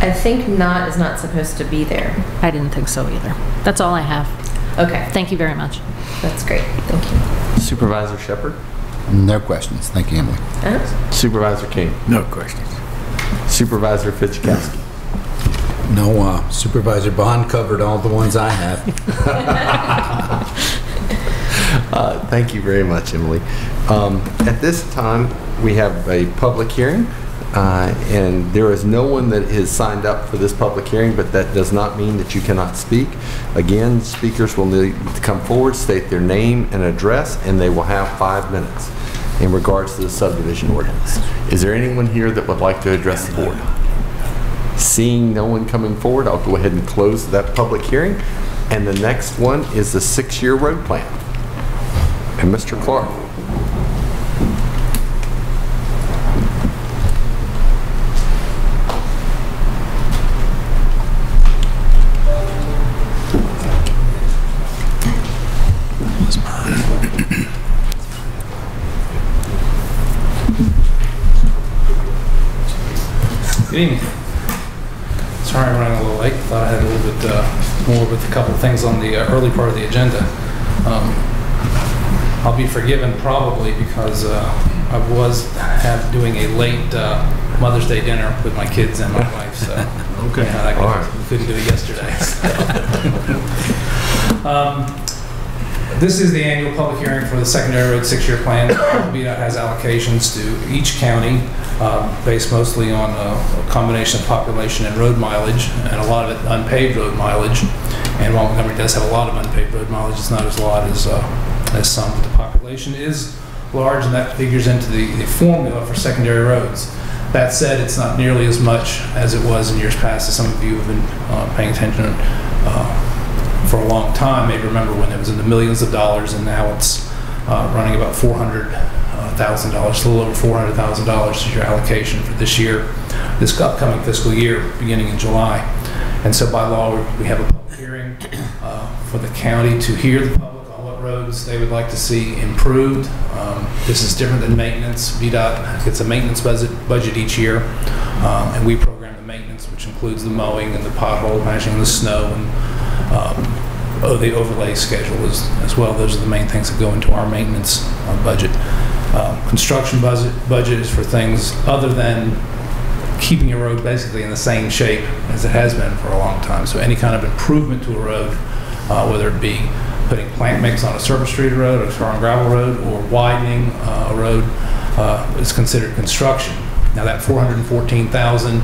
I think not is not supposed to be there. I didn't think so either. That's all I have. Okay. Thank you very much. That's great. Thank you. Supervisor Shepherd? No questions. Thank you, Emily. Supervisor King? No questions. Supervisor Fidzikowski? No, Supervisor Bond covered all the ones I have. Thank you very much, Emily. At this time, we have a public hearing, and there is no one that is signed up for this public hearing, but that does not mean that you cannot speak. Again, speakers will need to come forward, state their name and address, and they will have 5 minutes in regards to the subdivision ordinance. Is there anyone here that would like to address the board? Seeing no one coming forward, I'll go ahead and close that public hearing. And the next one is the 6-year road plan. And Mr. Clark. Good evening. Sorry I'm running a little late. Thought I had a little bit more with a couple of things on the early part of the agenda. I'll be forgiven probably because I was doing a late Mother's Day dinner with my kids and my wife. So okay, we couldn't do it yesterday. This is the annual public hearing for the secondary road 6-year plan. VDOT has allocations to each county based mostly on a combination of population and road mileage, and a lot of it unpaved road mileage. And while Montgomery does have a lot of unpaved road mileage, it's not as large as some, but the population is large, and that figures into the formula for secondary roads. That said, it's not nearly as much as it was in years past, as some of you have been paying attention for a long time. Maybe remember when it was in the millions of dollars, and now it's running about $400,000, a little over $400,000 is your allocation for this year, this upcoming fiscal year, beginning in July. And so by law, we have a public hearing for the county to hear the public on what roads they would like to see improved. This is different than maintenance. VDOT gets a maintenance budget each year, and we program the maintenance, which includes the mowing and the pothole patching, the snow, and the overlay schedule as well. Those are the main things that go into our maintenance budget. Construction budget is for things other than keeping a road basically in the same shape as it has been for a long time. So any kind of improvement to a road, whether it be putting plant mix on a surface street road, a tar and gravel road, or widening a road, is considered construction. Now that $414,000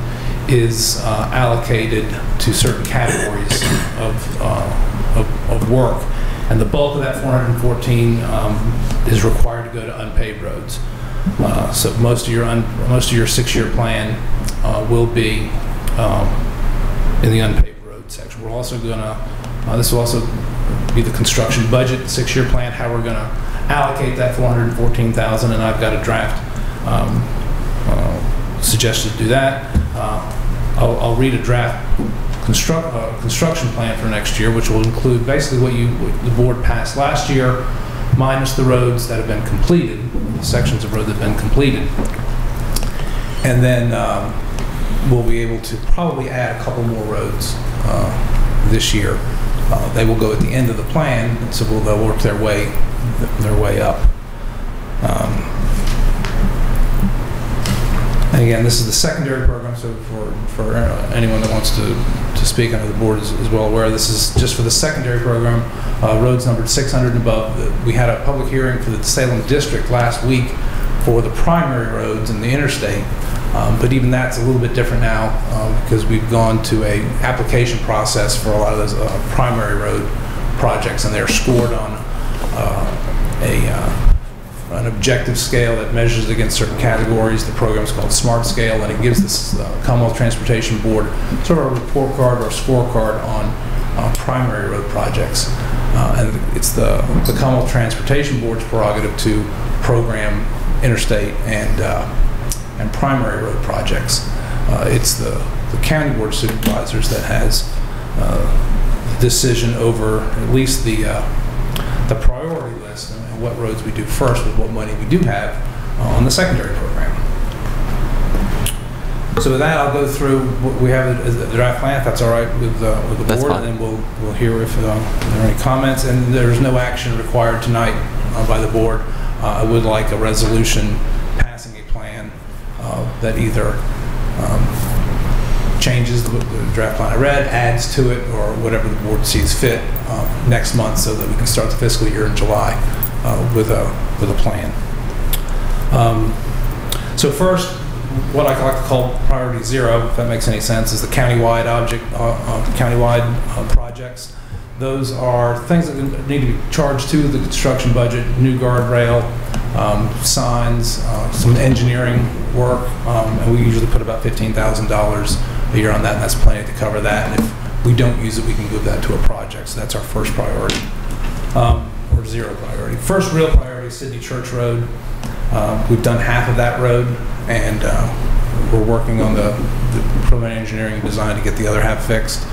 is allocated to certain categories of work, and the bulk of that 414 is required to go to unpaved roads. So most of your 6-year plan will be in the unpaved road section. We're also going to this will also be the construction budget, the 6-year plan, how we're going to allocate that $414,000, and I've got a draft suggestion to do that. I'll read a draft construction plan for next year, which will include basically what the board passed last year, minus the roads that have been completed, the sections of road that have been completed. And then we'll be able to probably add a couple more roads this year. They will go at the end of the plan, so they'll work their way up. And again, this is the secondary program, so for anyone that wants to speak, I know the board is well aware, this is just for the secondary program, roads numbered 600 and above. We had a public hearing for the Salem district last week for the primary roads and the interstate, but even that's a little bit different now because we've gone to a application process for a lot of those primary road projects, and they're scored on an objective scale that measures against certain categories. The program is called Smart Scale, and it gives this Commonwealth Transportation Board sort of a report card or a scorecard on primary road projects. And it's the Commonwealth Transportation Board's prerogative to program interstate and primary road projects. It's the County Board of Supervisors that has the decision over at least the priority list and what roads we do first with what money we do have on the secondary program. So with that, I'll go through what we have as the draft plan, if that's all right with the board, and then we'll hear if there are any comments. And there's no action required tonight by the board. I would like a resolution passing a plan that either changes the draft plan I read, adds to it, or whatever the board sees fit next month, so that we can start the fiscal year in July with a plan. So first, what I like to call priority 0, if that makes any sense, is the countywide projects. Those are things that need to be charged to the construction budget: new guardrail, signs, some engineering work, and we usually put about $15,000 a year on that, and that's plenty to cover that. And if we don't use it, we can move that to a project. So that's our first priority, or 0 priority. First real priority is Sydney Church Road. We've done half of that road, and we're working on the preliminary engineering design to get the other half fixed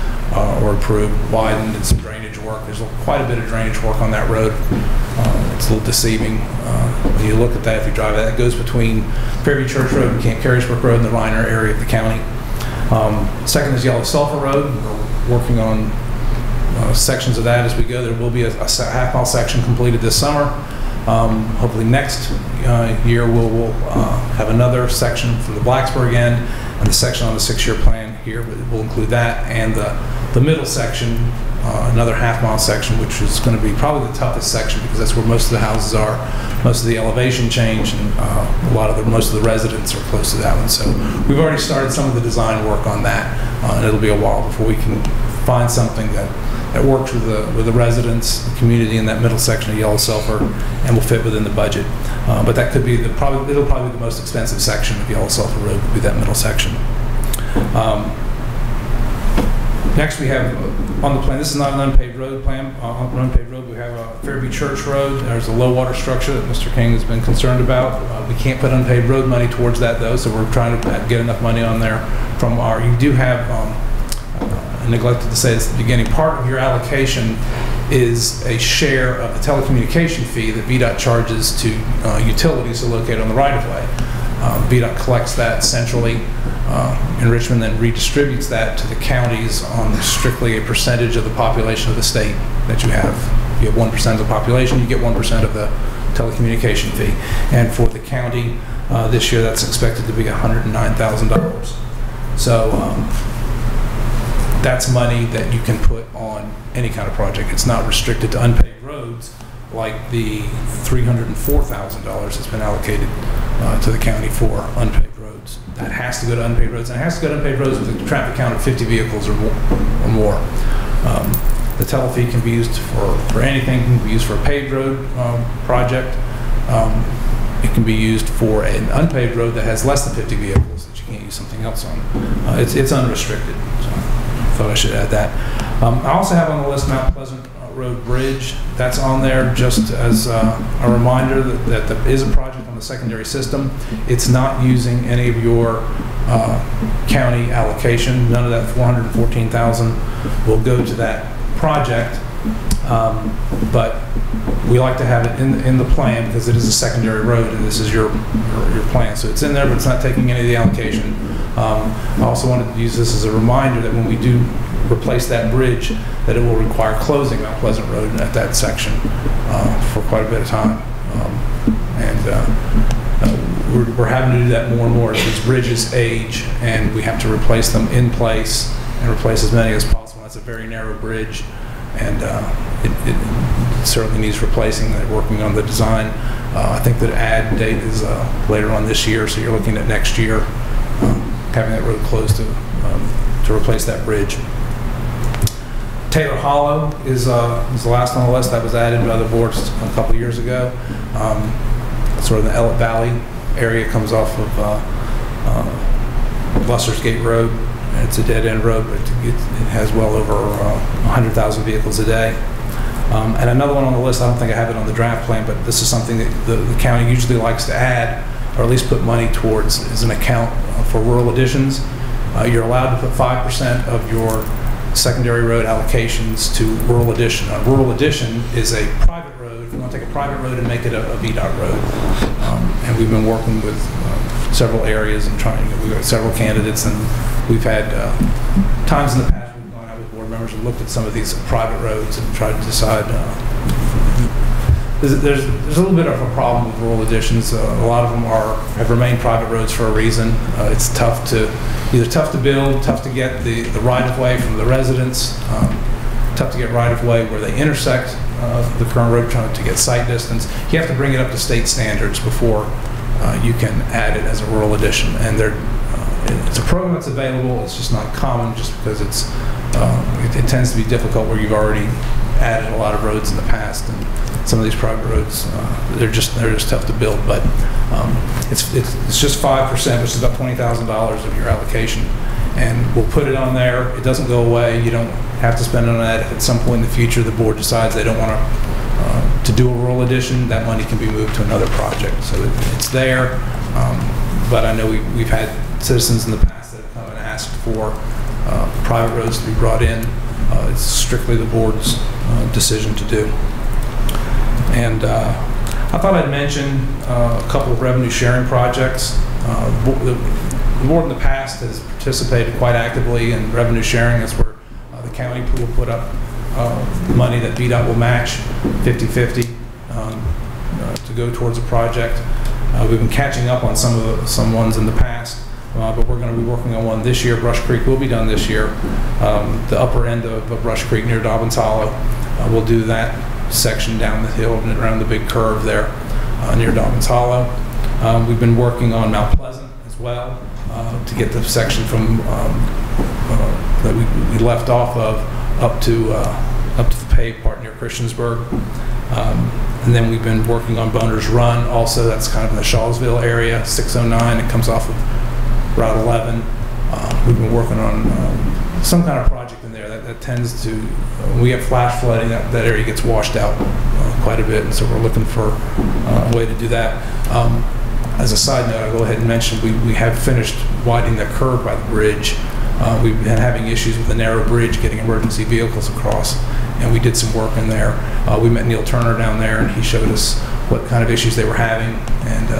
or approved, widened, and some drainage work. There's quite a bit of drainage work on that road. It's a little deceiving when you look at that. If you drive that, it goes between Fairview Church Road and Camp Carriagebrook Road in the Reiner area of the county. Second is Yellow Sulphur Road. We're working on sections of that as we go. There will be a half-mile section completed this summer. Hopefully next year we'll have another section from the Blacksburg end, and the section on the 6-year plan here will include that, and the middle section, another half-mile section, which is going to be probably the toughest section because that's where most of the houses are, most of the elevation change, and most of the residents are close to that one. So we've already started some of the design work on that, and it'll be a while before we can find something that works with the residents, the community in that middle section of Yellow Sulphur, and will fit within the budget. But that could be it'll probably be the most expensive section of Yellow Sulphur Road, would be that middle section. Next we have on the plan, this is not an unpaved road plan. On unpaved road we have Fairview Church Road. There's a low water structure that Mr. King has been concerned about. We can't put unpaved road money towards that though, so we're trying to get enough money on there from you do have, I neglected to say this at the beginning, part of your allocation is a share of the telecommunication fee that VDOT charges to utilities located on the right-of-way. VDOT collects that centrally in Richmond, then redistributes that to the counties on strictly a percentage of the population of the state that you have. If you have 1% of the population, you get 1% of the telecommunication fee. And for the county this year, that's expected to be $109,000. So that's money that you can put on any kind of project. It's not restricted to unpaved roads like the $304,000 that's been allocated to the county for unpaved roads. That has to go to unpaved roads, and it has to go to unpaved roads with a traffic count of 50 vehicles or more. The tele fee can be used for anything. It can be used for a paved road project. It can be used for an unpaved road that has less than 50 vehicles that you can't use something else on. It's unrestricted. So I thought I should add that. I also have on the list Mount Pleasant Road Bridge. That's on there just as a reminder that there is a project on the secondary system. It's not using any of your county allocation. None of that $414,000 will go to that project, but we like to have it in the plan because it is a secondary road and this is your plan. So it's in there, but it's not taking any of the allocation. I also wanted to use this as a reminder that when we do replace that bridge, that it will require closing Mount Pleasant Road at that section for quite a bit of time. We're having to do that more and more as these bridges age and we have to replace them in place and replace as many as possible. That's a very narrow bridge, and it certainly needs replacing. They're working on the design. I think the add date is later on this year, so you're looking at next year having that road closed to replace that bridge. Taylor Hollow is the last on the list. That was added by the boards a couple of years ago. Sort of the Ellett Valley area, comes off of Buster's Gate Road. It's a dead-end road, but it has well over 100,000 vehicles a day. And another one on the list, I don't think I have it on the draft plan, but this is something that the county usually likes to add, or at least put money towards, is an account for rural additions. You're allowed to put 5% of your secondary road allocations to rural addition. A rural addition is a private road. If you want to take a private road and make it a VDOT road. And we've been working with several areas and we've got several candidates, and we've had times in the past we've gone out with board members and looked at some of these private roads and tried to decide there's a little bit of a problem with rural additions. A lot of them have remained private roads for a reason. It's tough to build, tough to get the right-of-way from the residents, tough to get right-of-way where they intersect the current road, trying to get site distance. You have to bring it up to state standards before you can add it as a rural addition. And it's a program that's available. It's just not common, just because it tends to be difficult where you've already added a lot of roads in the past, and some of these private roads they're just tough to build. But it's just 5%, which is about $20,000 of your allocation, and we'll put it on there. It doesn't go away. You don't have to spend it on that. If at some point in the future the board decides they don't want to do a rural addition, that money can be moved to another project. So it's there. But I know we've had citizens in the past that have come and asked for private roads to be brought in. It's strictly the board's decision to do. And I thought I'd mention a couple of revenue sharing projects. The board in the past has participated quite actively in revenue sharing. That's where the county will put up money that VDOT will match 50-50 to go towards a project. We've been catching up on some ones in the past, but we're going to be working on one this year. Brush Creek will be done this year. The upper end of Brush Creek near Dobbins Hollow, we'll do that section down the hill and around the big curve there near Dobbins Hollow. We've been working on Mount Pleasant as well to get the section from that we left off of up to the paved part near Christiansburg. And then we've been working on Boner's Run also. That's kind of in the Shawsville area, 609. It comes off of Route 11. We've been working on some kind of project in there that tends to, we have flash flooding, that area gets washed out quite a bit, and so we're looking for a way to do that. As a side note, I'll go ahead and mention we have finished widening the curve by the bridge. We've been having issues with the narrow bridge getting emergency vehicles across, and we did some work in there. We met Neil Turner down there, and he showed us what kind of issues they were having. And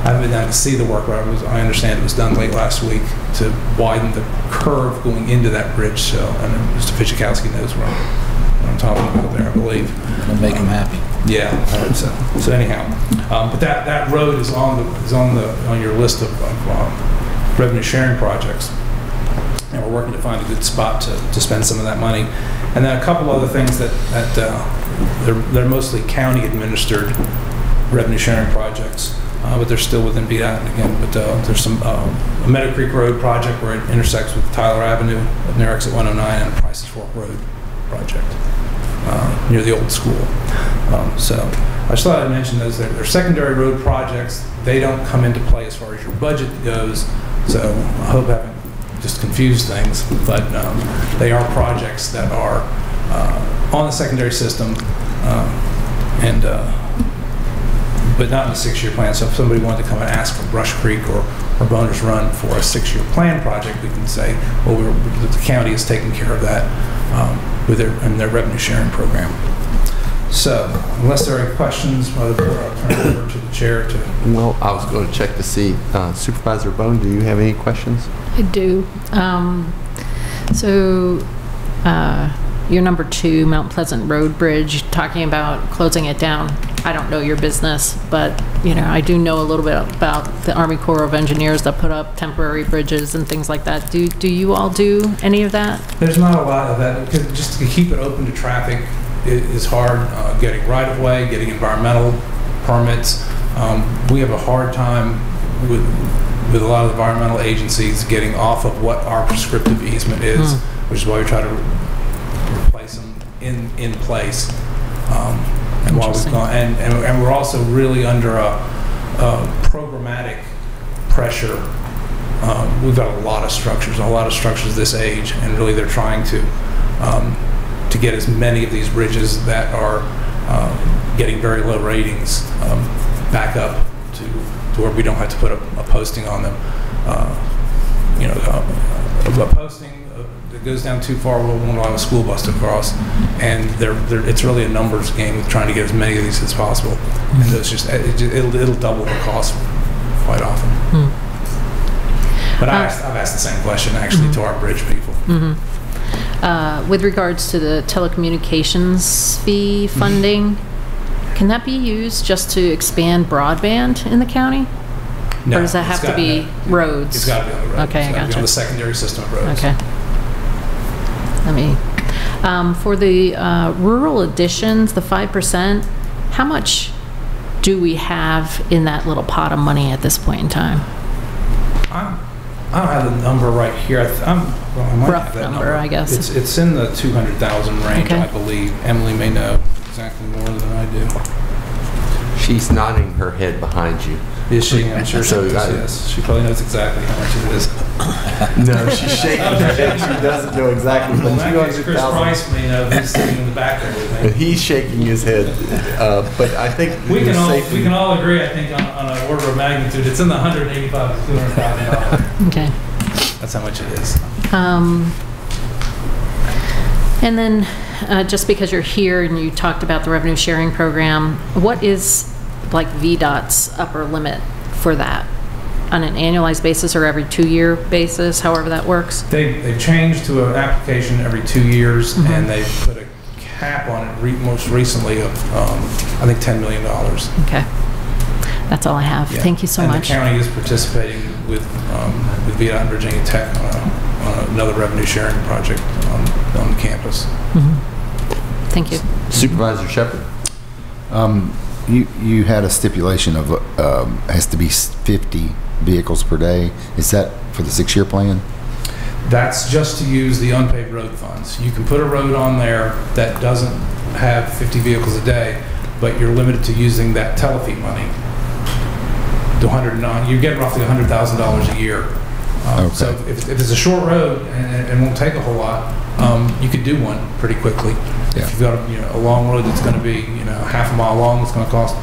I haven't been down to see the work, but I understand it was done late last week to widen the curve going into that bridge. So, and Mr. Fichikowski knows what I'm talking about there, I believe. It'll make him happy. Yeah, I heard so. So anyhow, but that road is on your list of revenue sharing projects. And we're working to find a good spot to spend some of that money. And then a couple other things that they're mostly county administered revenue sharing projects, but they're still within VDOT again. But there's some a Meadow Creek Road project where it intersects with Tyler Avenue near exit 109, and a Price's Fork Road project near the old school. So I just thought I'd mention those. They're secondary road projects. They don't come into play as far as your budget goes. So I hope I haven't just confuse things, but they are projects that are on the secondary system, but not in the 6-year plan. So if somebody wanted to come and ask for Brush Creek or Boner's Run for a 6-year plan project, we can say, well, the county is taking care of that with their revenue sharing program. So, unless there are questions by the board, I'll turn it over to the chair to... Well, I was going to check to see. Supervisor Bone, do you have any questions? I do. Your number 2, Mount Pleasant Road Bridge, talking about closing it down. I don't know your business, but I do know a little bit about the Army Corps of Engineers that put up temporary bridges and things like that. Do you all do any of that? There's not a lot of that, because just to keep it open to traffic is hard. Getting right-of-way, getting environmental permits. We have a hard time with a lot of the environmental agencies getting off of what our prescriptive easement is, which is why we try to replace them in place. And while we've gone, and we're also really under a programmatic pressure. We've got a lot of structures this age, and really they're trying to get as many of these bridges that are getting very low ratings back up to where we don't have to put a posting on them. A posting that goes down too far will allow a school bus to cross, and it's really a numbers game with trying to get as many of these as possible. And so it'll double the cost quite often. But I've asked the same question actually to our bridge people. With regards to the telecommunications fee funding, Can that be used just to expand broadband in the county? No, Or does that have to be roads? It's got to be on the road. Okay, I It's gotta be gotcha. on the secondary system of roads. Okay. Let me, for the rural additions, the 5%, how much do we have in that little pot of money at this point in time? I don't have the number right here. I might Rough have that number, I guess. It's in the 200,000 range, Okay. I believe. Emily may know exactly more than I do. She's nodding her head behind you. Is she? I'm sure she So does, yes. She probably knows exactly how much it is. No, she's shaking her head. She doesn't know exactly. Well, But in that case, Chris 200,000. Price may know. He's sitting in the back there with And me. he's shaking his head. But I think We you're safe. can all agree, I think, on an order of magnitude. It's in the $185,000 to $200,000. Okay. That's how much it is. And then, just because you're here and you talked about the revenue sharing program, what is like VDOT's upper limit for that? On an annualized basis or every 2-year basis, however that works? They've changed to an application every 2 years, and they've put a cap on it most recently of, I think, $10 million. Okay. That's all I have. Yeah. Thank you so and much. The county is participating with VDOT and Virginia Tech on another revenue sharing project on the campus. Thank you. Supervisor Shepherd. You had a stipulation of has to be 50 vehicles per day. Is that for the 6-year plan? That's just to use the unpaved road funds. You can put a road on there that doesn't have 50 vehicles a day, but you're limited to using that telefeed money. You get roughly $100,000 a year. Okay. So if it's a short road and it won't take a whole lot, you could do one pretty quickly. Yeah. If you've got a long road that's going to be half a mile long, it's going to cost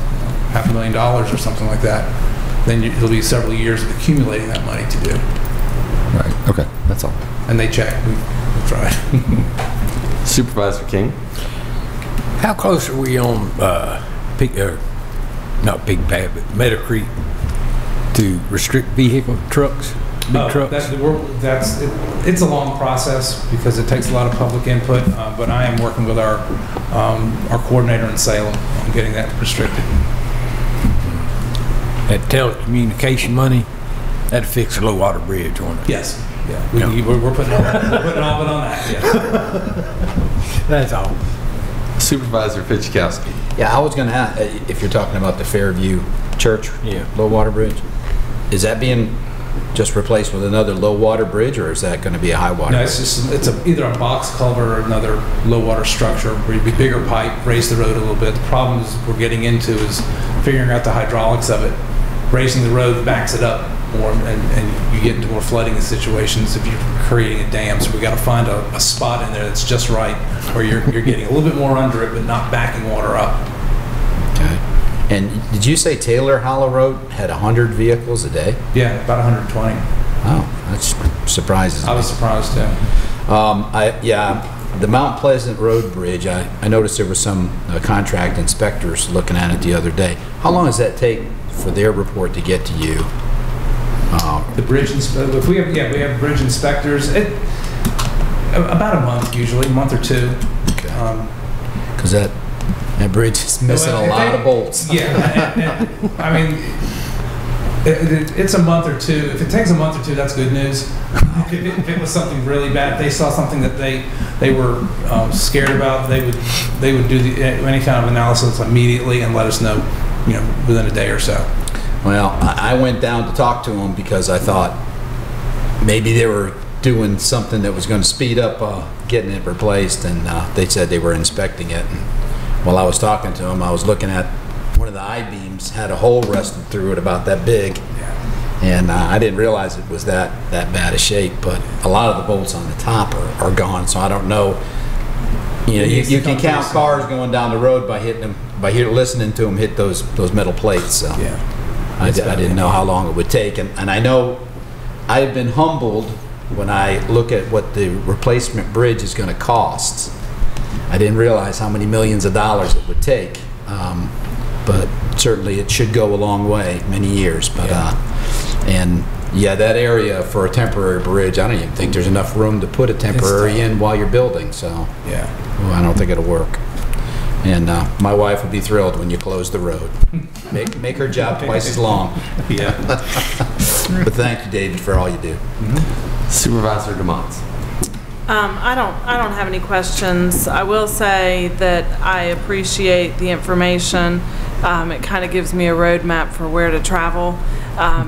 $500,000 or something like that, then it'll be several years of accumulating that money to do. Right. Okay. That's all. And they check. We've tried. Supervisor King. How close are we on, not Big Bad, but Meadow Creek to restrict vehicle trucks, big trucks? It's a long process because it takes a lot of public input, but I am working with our coordinator in Salem on getting that restricted. That telecommunication money, that'd fix a low water bridge, won't it? Yes. Yeah. We're putting all of it on that. Yes. That's all. Supervisor Fichkowski. Yeah, I was going to ask, if you're talking about the Fairview Church, low water bridge, is that being just replaced with another low water bridge, or is that going to be a high water No, bridge? it's either a box culvert or another low water structure where you bigger pipe, raise the road a little bit. The problem we're getting into is figuring out the hydraulics of it. Raising the road backs it up more, and you get into more flooding situations if you're creating a dam. So we got to find a spot in there that's just right, where you're getting a little bit more under it, but not backing water up. Okay. And did you say Taylor Hollow Road had 100 vehicles a day? Yeah, about 120. Oh, that surprises me. I was surprised too. The Mount Pleasant Road Bridge, I noticed there were some contract inspectors looking at it the other day. How long does that take for their report to get to you? The bridge if we have bridge inspectors. About a month usually, a month or two. Okay. Because that bridge is missing a lot of bolts. Yeah, I mean, it's a month or two. If it takes a month or two, that's good news. If it was something really bad, if they saw something that they were scared about, they would do any kind of analysis immediately and let us know, within a day or so. Well, I went down to talk to them because I thought maybe they were doing something that was going to speed up getting it replaced, and they said they were inspecting it. And while I was talking to them, I was looking at one of the I-beams had a hole rusted through it about that big, and I didn't realize it was that bad a shape. But a lot of the bolts on the top are gone, so I don't know. You can count cars going down the road by hitting them, by listening to them hit those metal plates. So. Yeah. I didn't know how long it would take, and I know I've been humbled when I look at what the replacement bridge is going to cost. I didn't realize how many millions of dollars it would take, but certainly it should go a long way, many years. But that area for a temporary bridge, I don't even think there's enough room to put a temporary in while you're building. So I don't think it'll work. And my wife would be thrilled when you close the road. Make her job twice as long. Yeah. But thank you, David, for all you do. Supervisor DeMonts. I don't have any questions. I will say that I appreciate the information. It kind of gives me a roadmap for where to travel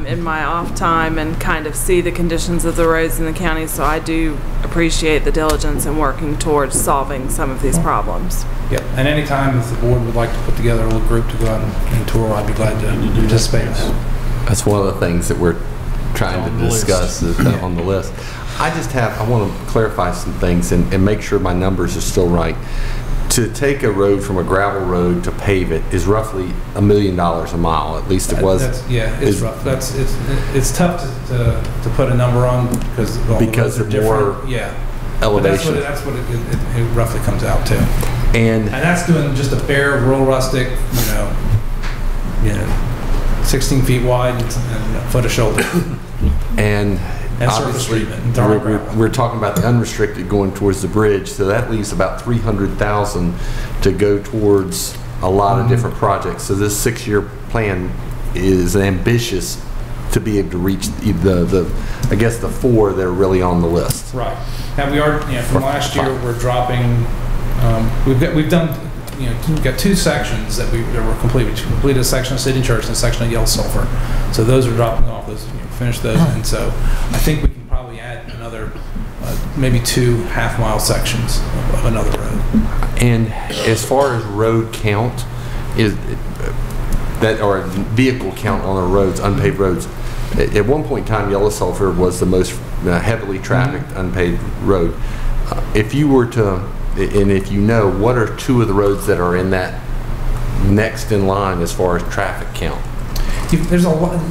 in my off time and kind of see the conditions of the roads in the county. So I do appreciate the diligence in working towards solving some of these problems. Yep. And anytime if the board would like to put together a little group to go out and tour, I'd be glad to participate in that. That's one of the things that we're trying to discuss on the list. I want to clarify some things and make sure my numbers are still right. To take a road from a gravel road to pave it is roughly $1 million a mile. At least it was. It's rough. It's tough to put a number on because of more elevation. That's what it roughly comes out to. And that's doing just a bare rural rustic, 16 feet wide and a foot of shoulder. And surface treatment. We're talking about the unrestricted going towards the bridge, so that leaves about $300,000 to go towards a lot of different projects. So this 6-year plan is ambitious to be able to reach I guess the 4 that are really on the list. Right. And we are, from last year, we're dropping. We've got 2 sections that were completed. We completed a section of City Church and a section of Yellow Sulphur. So those are dropping off. Those finish those, and so I think we can probably add another maybe 2 half-mile sections of another road. And as far as road count or vehicle count on the roads, unpaved roads, at one point in time, Yellow Sulphur was the most heavily trafficked unpaved road. If you were to, and if you know, what are 2 of the roads that are in that next in line as far as traffic count? There's a lot.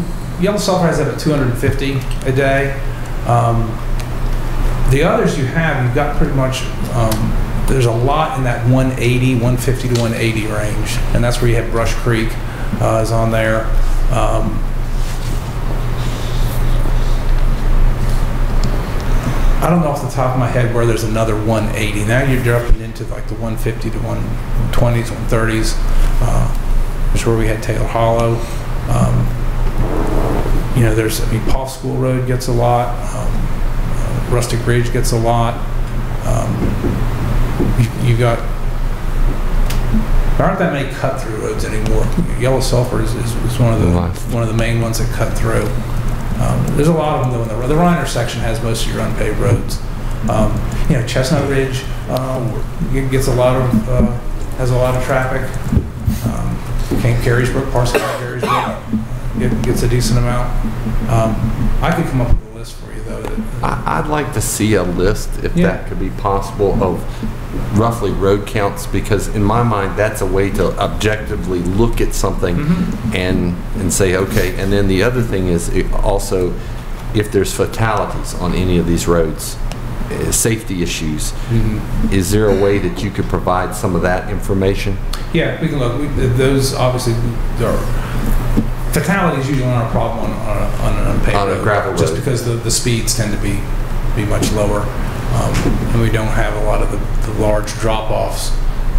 Yellow Sulphur has about 250 a day. The others you've got pretty much, there's a lot in that 150 to 180 range, and that's where you have Brush Creek is on there. I don't know off the top of my head where there's another 180. Now you're dropping into like the 150 to 120s, 130s, which is where we had Taylor Hollow. Paul School Road gets a lot. Rustic Ridge gets a lot. There aren't that many cut-through roads anymore. Yellow Sulphur is one of the main ones that cut through. There's a lot of them though. The Reiner section has most of your unpaved roads. Chestnut Ridge has a lot of traffic. Carysbrook, Parsons Carysbrook gets a decent amount. I could come up with a list for you though. I'd like to see a list, if that could be possible, of roughly road counts, because in my mind that's a way to objectively look at something and say, okay. And then the other thing is also if there's fatalities on any of these roads, safety issues, is there a way that you could provide some of that information? Yeah, we can look. Those obviously there are. Fatalities usually aren't a problem on an unpaved road, a gravel road, just because the speeds tend to be much lower, and we don't have a lot of the large drop-offs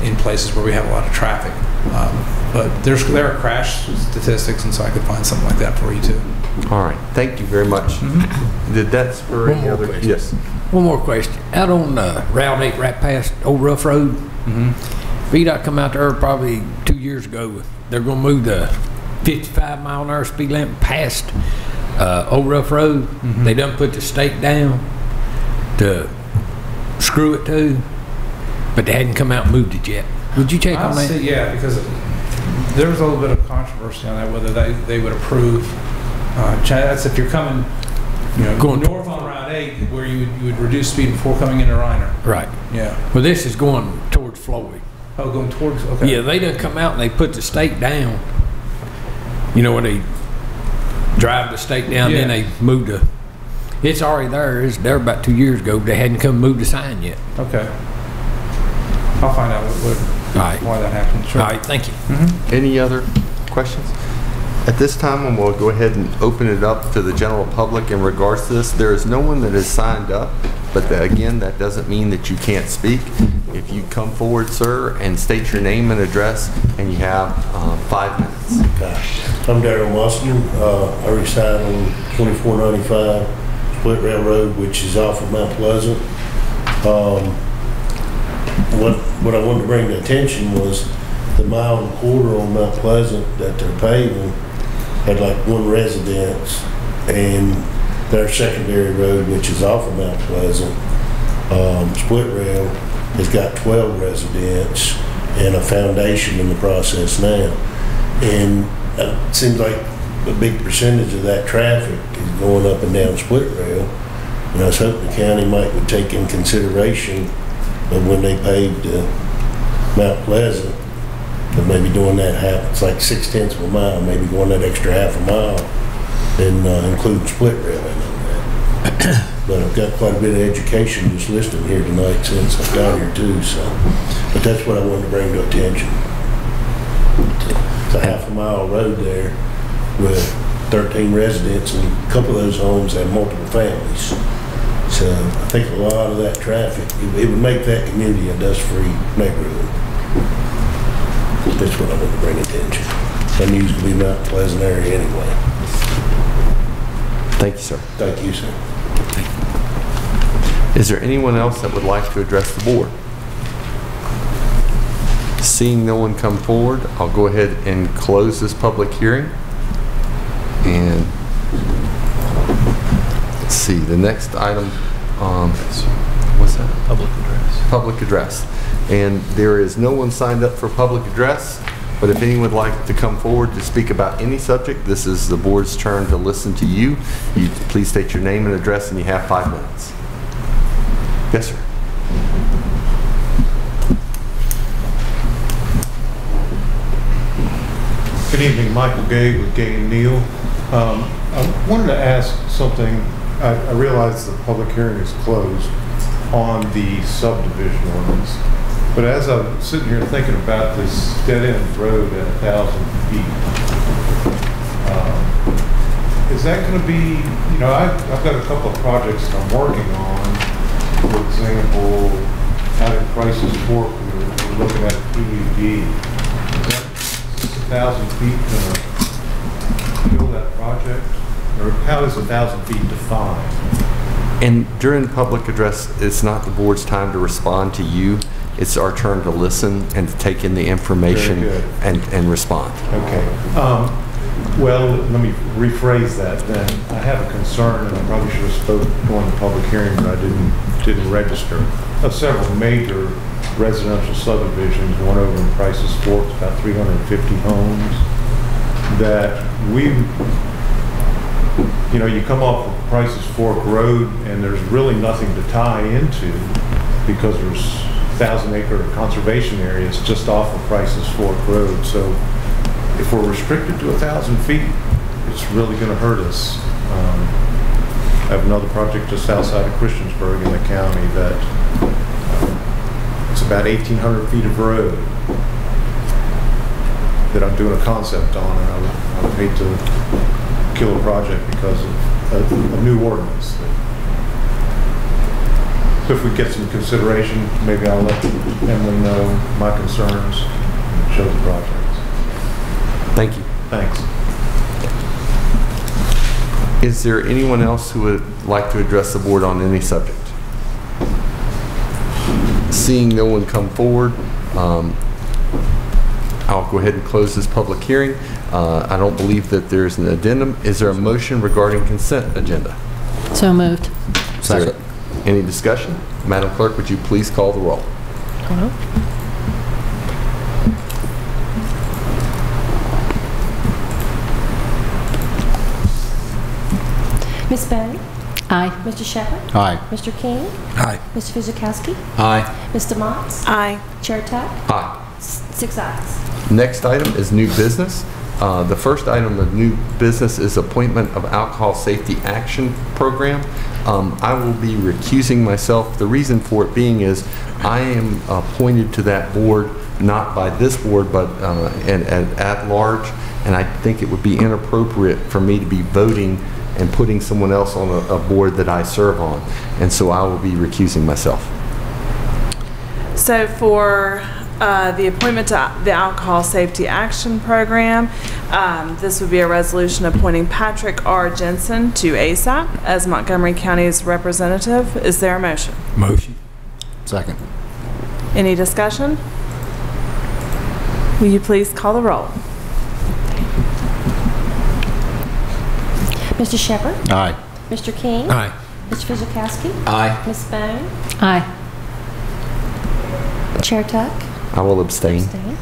in places where we have a lot of traffic. But there are crash statistics, and so I could find something like that for you too. All right, thank you very much. Did that spur any other questions? Yes. One more question. Out on Roanoke, right past Old Rough Road, VDOT come out there probably 2 years ago. They're going to move the 55-mile-an-hour speed limit past Old Rough Road. They done put the stake down to screw it to, but they hadn't come out and moved it yet. Would you check on that? Yeah, because there was a little bit of controversy on that, whether they would approve. That's if you're coming, going north on Route 8, where you would reduce speed before coming into Reiner. Right. Yeah. Well, this is going towards Floyd. Oh, going towards, okay. Yeah, they done come out and they put the stake down. When they drive the stake down, then they moved the. It's already there. It's there about 2 years ago. But they hadn't come move the sign yet. Okay. I'll find out why that happened. Sure. All right. Thank you. Any other questions? At this time, we'll go ahead and open it up to the general public in regards to this. There is no one that has signed up but again, that doesn't mean that you can't speak. If you come forward, sir, and state your name and address, and you have 5 minutes. Okay. I'm Darryl Mustin. I reside on 2495 Split Railroad, which is off of Mount Pleasant. What I wanted to bring to attention was the 1.25 miles on Mount Pleasant that they're paving had like 1 residence, and their secondary road, which is off of Mount Pleasant, Split Rail, has got 12 residents and a foundation in the process now. And it seems like a big percentage of that traffic is going up and down Split Rail. And I was hoping the county would take in consideration of when they paved Mount Pleasant, of maybe doing that it's like 0.6 of a mile, maybe going that extra half a mile, and including Split Rail in on that. But I've got quite a bit of education just listening here tonight since I got here too, so. But that's what I wanted to bring to attention. It's a half a mile road there with 13 residents, and a couple of those homes have multiple families. So I think a lot of that traffic, it would make that community a dust-free neighborhood. That's what I want to bring attention. I'm usually Mount Pleasant area anyway. Thank you, sir. Thank you, sir. Is there anyone else that would like to address the board? Seeing no one come forward, I'll go ahead and close this public hearing. And let's see, the next item, what's that? Public address. Public address. And there is no one signed up for public address, but if anyone would like to come forward to speak about any subject, this is the board's turn to listen to you. You please state your name and address, and you have 5 minutes. Yes, sir. Good evening, Michael Gay with Gay and Neal. I wanted to ask something. I realize the public hearing is closed on the subdivision ordinance, but as I'm sitting here thinking about this dead-end road at 1,000 feet, is that going to be, I've got a couple of projects that I'm working on. For example, out in Price's Fork, we're looking at PUD. Is that 1,000 feet going to kill that project? Or how is 1,000 feet defined? And during public address, it's not the board's time to respond to you. It's our turn to listen and to take in the information and respond. Okay. Well, let me rephrase that then. I have a concern, and I probably should have spoken during the public hearing, but I didn't register, of several major residential subdivisions, one over in Price's Fork, about 350 homes, that you come off of Price's Fork Road and there's really nothing to tie into because there's 1,000-acre conservation areas just off of Price's Fork Road. So if we're restricted to 1,000 feet, it's really going to hurt us. I have another project just outside of Christiansburg in the county that it's about 1,800 feet of road that I'm doing a concept on, and I would hate to kill a project because of a new ordinance. So if we get some consideration, maybe I'll let Emily know my concerns and show the projects. Thank you. Thanks. Is there anyone else who would like to address the board on any subject? Seeing no one come forward, I'll go ahead and close this public hearing. I don't believe that there's an addendum. Is there a motion regarding consent agenda? So moved. Second. Any discussion? Madam Clerk, would you please call the roll? Ms. Bay? Aye. Mr. Shepherd? Aye. Mr. King? Aye. Mr. Fizikowski? Aye. Mr. Motts? Aye. Chair Tuck? Aye. 6 ayes. Next item is new business. The first item of new business is appointment of Alcohol Safety Action Program. I will be recusing myself. The reason for it being is I am appointed to that board, not by this board, but at large. and I think it would be inappropriate for me to be voting and putting someone else on a board that I serve on, and so I will be recusing myself. So for the appointment to the Alcohol Safety Action Program, this would be a resolution appointing Patrick R. Jensen to ASAP as Montgomery County's representative. Is there a motion? Motion. Second. Any discussion? Will you please call the roll? Mr. Shepherd? Aye. Mr. King? Aye. Mr. Fizikowski? Aye. Ms. Bone? Aye. Chair Tuck? I will abstain. Abstain.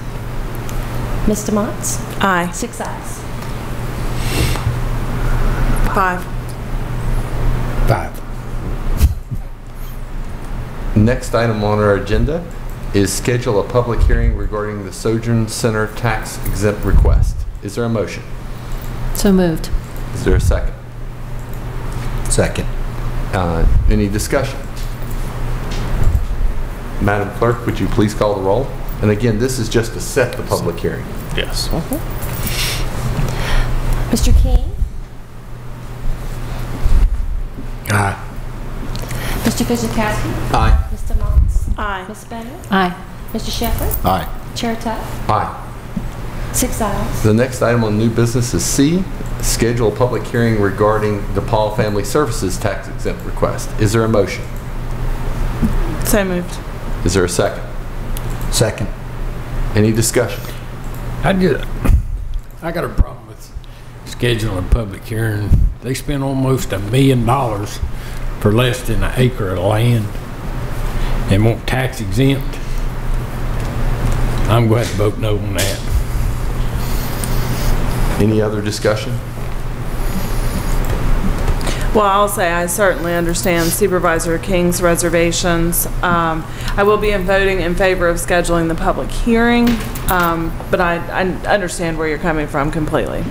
Mr. Motts? Aye. 6 ayes. 5. 5. Next item on our agenda is schedule a public hearing regarding the Sojourn Center tax exempt request. Is there a motion? So moved. Is there a second? Second. Any discussion? Madam Clerk, would you please call the roll? And again, this is just to set the public hearing. Yes. Mr. King? Aye. Mr. Fizikowski? Aye. Mr. Motts? Aye. Ms. Bone? Aye. Mr. Shepherd? Aye. Chair Tuck? Aye. 6 ayes. The next item on new business is C, schedule a public hearing regarding the Paul Family Services tax exempt request. Is there a motion? So moved. Is there a second? Second. Any discussion? I got a problem with scheduling a public hearing. They spend almost $1 million for less than an acre of land and want tax exempt. I'm going to have to vote no on that. Any other discussion? Well, I'll say I certainly understand Supervisor King's reservations. I will be voting in favor of scheduling the public hearing, but I understand where you're coming from completely.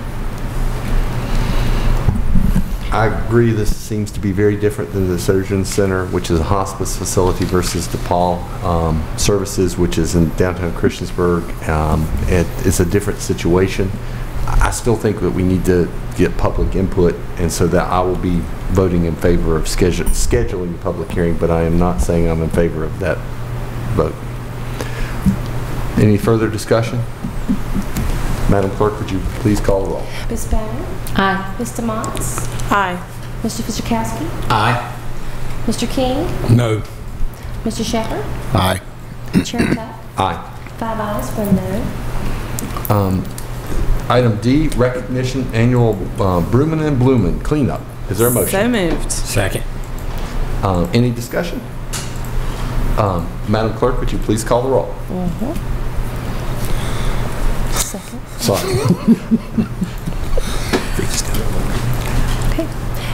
I agree this seems to be very different than the Sojourn Center, which is a hospice facility, versus DePaul Services, which is in downtown Christiansburg. It's a different situation. I still think that we need to get public input, and so that I will be voting in favor of scheduling the public hearing, but I am not saying I'm in favor of that vote. Any further discussion? Madam Clerk, would you please call the roll? Ms. Bone? Aye. Mr. Motts? Aye. Mr. Fizikowski? Aye. Mr. King? No. Mr. Shepherd? Aye. Chair Tuck? Aye. 5 ayes, 1 no. Item D, recognition annual Broomin' and Bloomin' cleanup. Is there a motion? So moved. Second. Any discussion? Madam Clerk, would you please call the roll? Second. Sorry. Okay.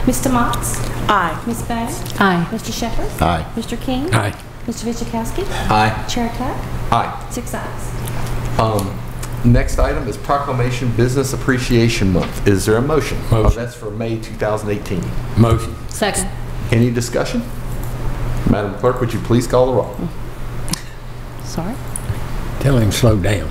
Mr. Motts? Aye. Ms. Bone? Aye. Mr. Shepherd? Aye. Mr. King? Aye. Mr. Fizikowski? Aye. Chair Tuck? Aye. 6 ayes. Next item is Proclamation Business Appreciation Month. Is there a motion? Motion. Oh, that's for May 2018. Motion. Second. Any discussion? Madam Clerk, would you please call the roll? Sorry. Tell him slow down.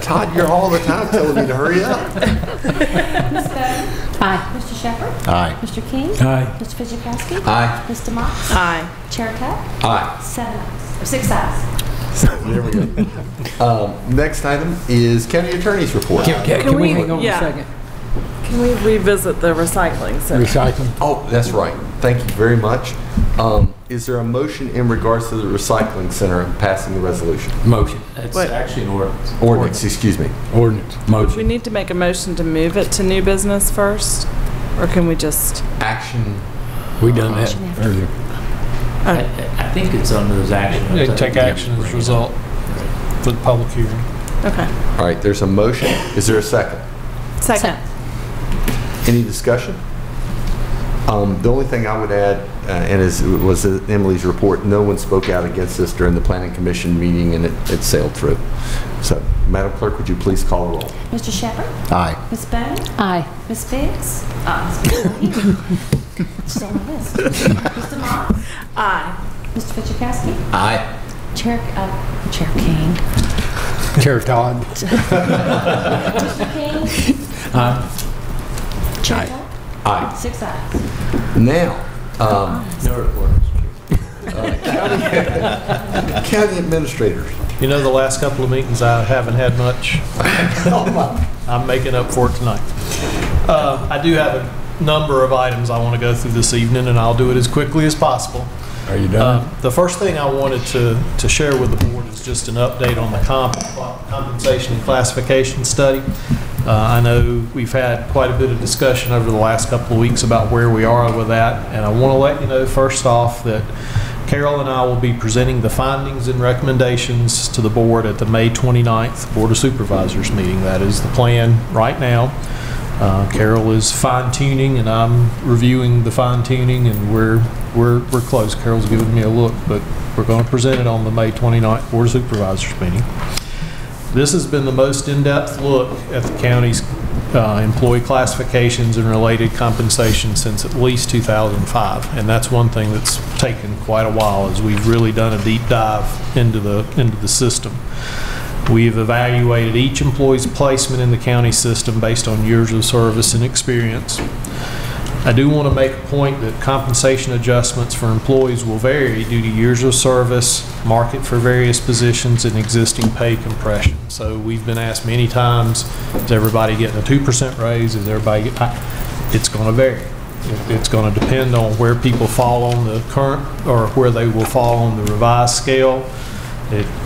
Todd, you're all the time telling me to hurry up. Ms. Bone? Aye. Mr. Shepherd? Aye. Mr. King? Aye. Mr. Fizikowski? Aye. Mr. Motts? Aye. Chair Tuck? Aye. 7 ayes. 6 ayes. There we go. Next item is County Attorney's Report. Can we hang on yeah. a second? Can we revisit the recycling center? Recycling. Oh, that's right. Thank you very much. Is there a motion in regards to the recycling center and passing the resolution? Motion. It's Wait. actually an ordinance. Ordinance, excuse me. Ordinance. We Motion. need to make a motion to move it to new business first, or can we just? Action. We done that earlier. I think it's under those actions. They take action as a result for the public hearing. Okay. All right, there's a motion. Is there a second? Second. Any discussion? The only thing I would add, and as was Emily's report, no one spoke out against this during the Planning Commission meeting, and it sailed through. So, Madam Clerk, would you please call the roll? Mr. Shepherd? Aye. Ms. Bone? Aye. Ms. Biggs? She's on the list. Mr. Motts? Aye. Mr. Fizikowski? Aye. Chair King? Chair Todd. Mr. King? Chair Todd? Aye. 6 ayes. Now, No reports. county administrators. You know, the last couple of meetings, I haven't had much. I'm making up for it tonight. I do have a number of items I want to go through this evening, and I'll do it as quickly as possible. Are you done? The first thing I wanted to share with the board is just an update on the compensation and classification study. I know we've had quite a bit of discussion over the last couple of weeks about where we are with that, and I want to let you know first off that Carol and I will be presenting the findings and recommendations to the board at the May 29th Board of Supervisors meeting. That is the plan right now. Carol is fine-tuning, and I'm reviewing the fine-tuning, and we're close. Carol's giving me a look, but we're going to present it on the May 29th Board of Supervisors meeting. This has been the most in-depth look at the county's employee classifications and related compensation since at least 2005, and that's one thing that's taken quite a while, as we've really done a deep dive into the system. We've evaluated each employee's placement in the county system based on years of service and experience. I do want to make a point that compensation adjustments for employees will vary due to years of service, market for various positions, and existing pay compression. So we've been asked many times, is everybody getting a 2% raise? Is everybody it's going to vary. It's going to depend on where people fall on the current, or where they will fall on the revised scale.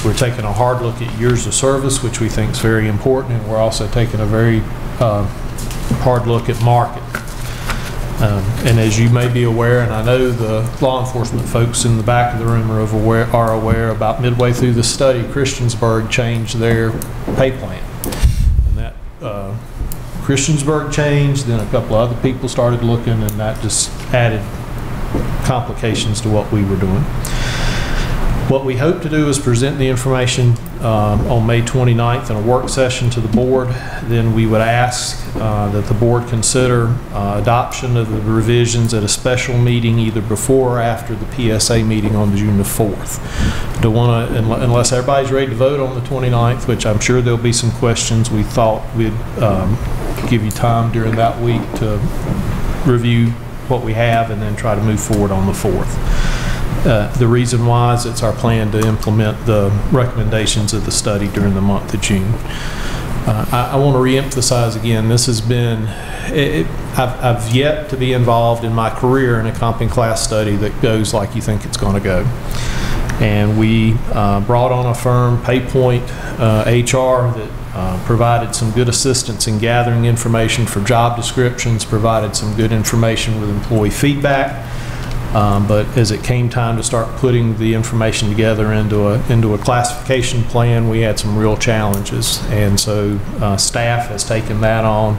We're taking a hard look at years of service, which we think is very important, and we're also taking a very hard look at market. And as you may be aware, and I know the law enforcement folks in the back of the room are aware, about midway through the study, Christiansburg changed their pay plan. And that Christiansburg changed, then a couple of other people started looking, and that just added complications to what we were doing. What we hope to do is present the information on May 29th in a work session to the board. Then we would ask that the board consider adoption of the revisions at a special meeting either before or after the PSA meeting on June the 4th. Don't want to, unless everybody's ready to vote on the 29th, which I'm sure there'll be some questions, we thought we'd give you time during that week to review what we have and then try to move forward on the 4th. The reason why is it's our plan to implement the recommendations of the study during the month of June. I want to reemphasize again, this has been, I've yet to be involved in my career in a comp and class study that goes like you think it's going to go. And we brought on a firm, PayPoint HR, that provided some good assistance in gathering information for job descriptions, provided some good information with employee feedback. But as it came time to start putting the information together into a classification plan, we had some real challenges. And so staff has taken that on.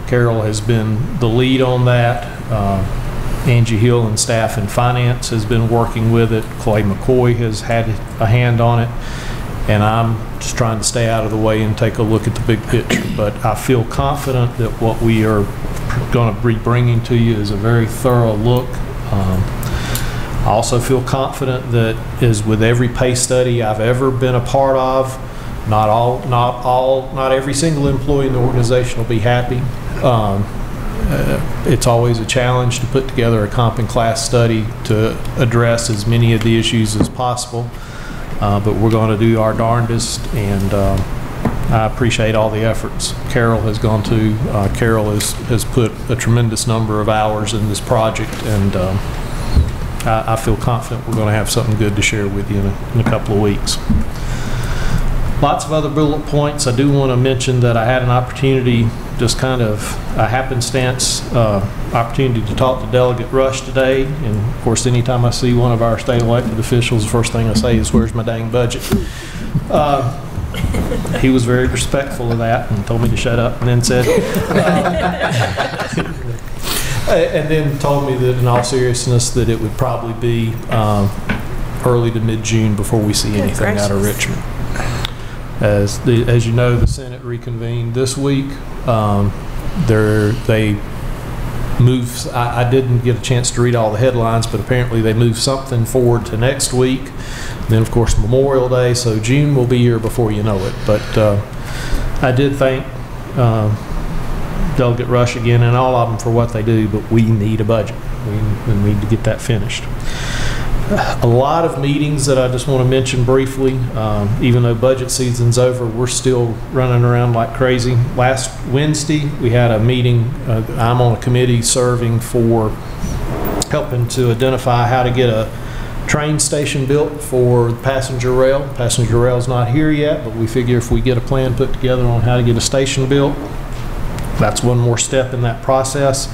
Carol has been the lead on that. Angie Hill and staff in finance has been working with it. Clay McCoy has had a hand on it. And I'm just trying to stay out of the way and take a look at the big picture. But I feel confident that what we are going to be bringing to you is a very thorough look. I also feel confident that, as with every pay study I've ever been a part of, not every single employee in the organization will be happy. It's always a challenge to put together a comp and class study to address as many of the issues as possible, but we're going to do our darndest, and I appreciate all the efforts Carol has gone to. Carol has put a tremendous number of hours in this project, and I feel confident we're going to have something good to share with you in a couple of weeks. Lots of other bullet points. I do want to mention that I had an opportunity, just kind of a happenstance opportunity to talk to Delegate Rush today. And of course, anytime I see one of our state elected officials, the first thing I say is, "Where's my dang budget?" He was very respectful of that and told me to shut up, and then said, and then told me that in all seriousness that it would probably be early to mid-June before we see anything out of Richmond. As you know, the Senate reconvened this week. They I didn't get a chance to read all the headlines, but apparently they moved something forward to next week. Then, of course, Memorial Day, so June will be here before you know it. But I did thank Delegate Rush again and all of them for what they do, but we need a budget. We need to get that finished. A lot of meetings that I just want to mention briefly. Even though budget season's over, we're still running around like crazy. Last Wednesday, we had a meeting. I'm on a committee serving for helping to identify how to get a train station built for passenger rail. Passenger rail's not here yet, but we figure if we get a plan put together on how to get a station built, that's one more step in that process.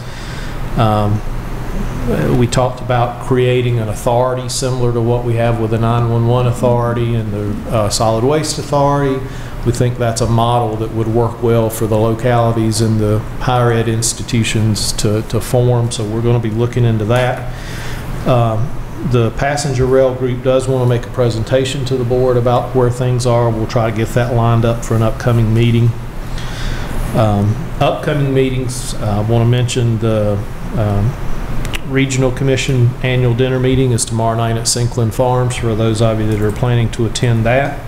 We talked about creating an authority similar to what we have with the 911 authority and the solid waste authority. We think that's a model that would work well for the localities and the higher ed institutions to form, so we're going to be looking into that. The passenger rail group does want to make a presentation to the board about where things are. We'll try to get that lined up for an upcoming meeting. Upcoming meetings, I want to mention the Regional Commission annual dinner meeting is tomorrow night at Sinkland Farms for those of you that are planning to attend that.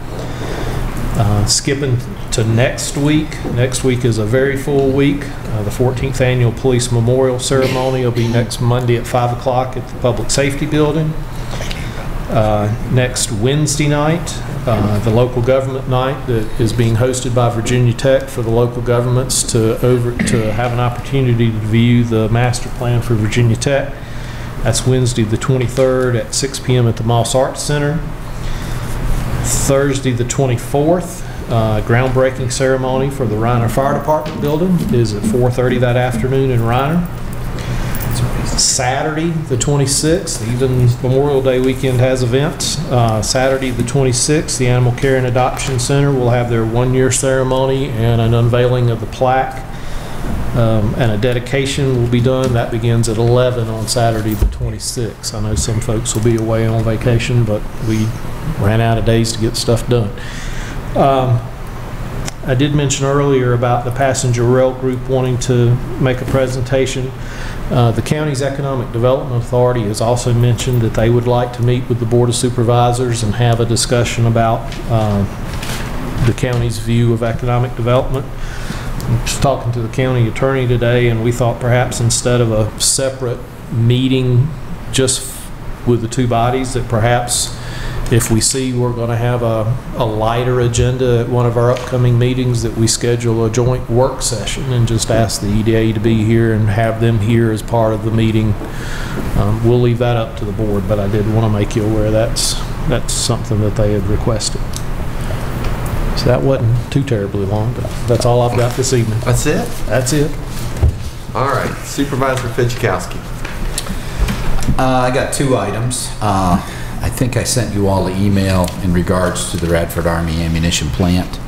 Skipping to next week. Next week is a very full week. The 14th Annual Police Memorial Ceremony will be next Monday at 5 o'clock at the Public Safety Building. Next Wednesday night, the local government night that is being hosted by Virginia Tech for the local governments to have an opportunity to view the master plan for Virginia Tech. That's Wednesday the 23rd at 6 p.m. at the Moss Arts Center. Thursday the 24th, groundbreaking ceremony for the Reiner Fire Department building is at 4:30 that afternoon in Reiner. Saturday the 26th, even Memorial Day weekend has events. Saturday the 26th, the Animal Care and Adoption Center will have their one-year ceremony and an unveiling of the plaque. And a dedication will be done. That begins at 11 on Saturday the 26th. I know some folks will be away on vacation, but we ran out of days to get stuff done. I did mention earlier about the passenger rail group wanting to make a presentation. The county's Economic Development Authority has also mentioned that they would like to meet with the Board of Supervisors and have a discussion about the county's view of economic development. I'm just talking to the county attorney today, and we thought perhaps instead of a separate meeting just with the two bodies, that perhaps if we see we're going to have a lighter agenda at one of our upcoming meetings, that we schedule a joint work session and just ask the EDA to be here and have them here as part of the meeting. We'll leave that up to the board, but I did want to make you aware that's something that they had requested. So that wasn't too terribly long, but that's all I've got this evening. That's it? That's it. All right. Supervisor Fidzikowski. I got two items. I think I sent you all the email in regards to the Radford Army Ammunition Plant.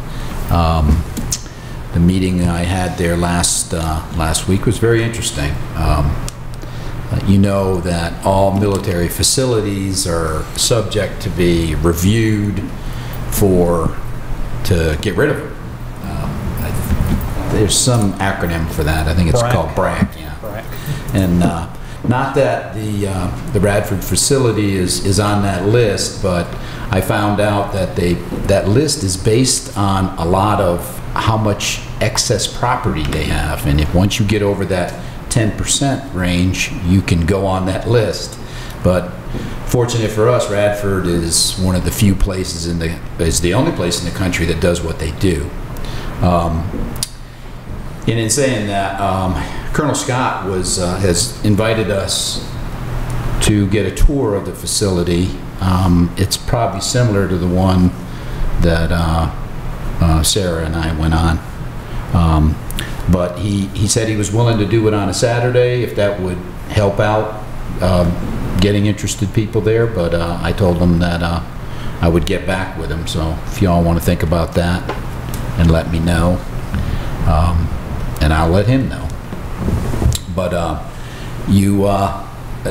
The meeting I had there last week was very interesting. You know that all military facilities are subject to be reviewed to get rid of them. There's some acronym for that. I think it's called BRAC. Yeah. BRAC. And not that the Radford facility is on that list, but I found out that that list is based on a lot of how much excess property they have, and if once you get over that 10% range, you can go on that list. But fortunate for us, Radford is one of the few places is the only place in the country that does what they do. And in saying that, Colonel Scott has invited us to get a tour of the facility. It's probably similar to the one that Sarah and I went on. But he said he was willing to do it on a Saturday if that would help out getting interested people there. But I told him that I would get back with him. So if y'all want to think about that and let me know, and I'll let him know. But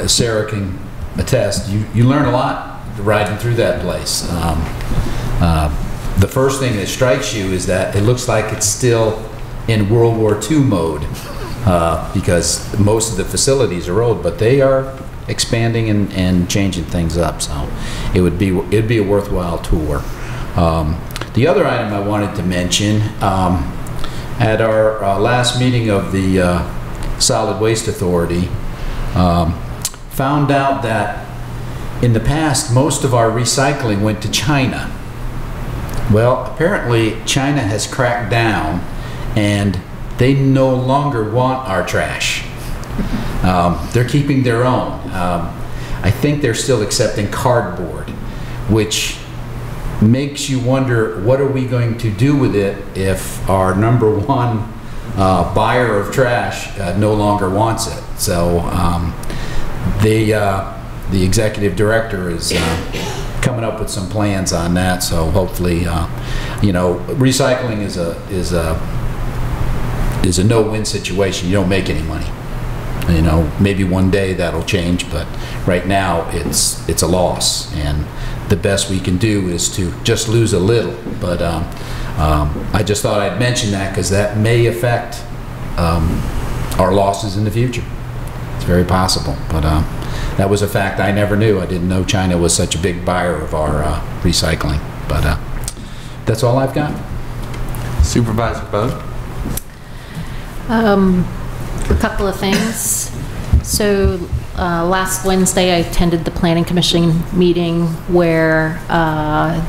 Sarah can attest, you learn a lot riding through that place. The first thing that strikes you is that it looks like it's still in World War II mode. because most of the facilities are old, but they are expanding and changing things up. So it'd be a worthwhile tour. The other item I wanted to mention, at our last meeting of the Solid Waste Authority, found out that in the past most of our recycling went to China. Well, apparently China has cracked down and they no longer want our trash. They're keeping their own. I think they're still accepting cardboard, which makes you wonder, what are we going to do with it if our number one buyer of trash no longer wants it? So the executive director is coming up with some plans on that. So hopefully, you know, recycling is a no-win situation. You don't make any money. You know, maybe one day that'll change, but right now it's a loss, and the best we can do is to just lose a little. But I just thought I'd mention that because that may affect our losses in the future. It's very possible, but that was a fact I never knew. I didn't know China was such a big buyer of our recycling, but that's all I've got. Supervisor Bone? A couple of things. So last Wednesday I attended the Planning Commission meeting where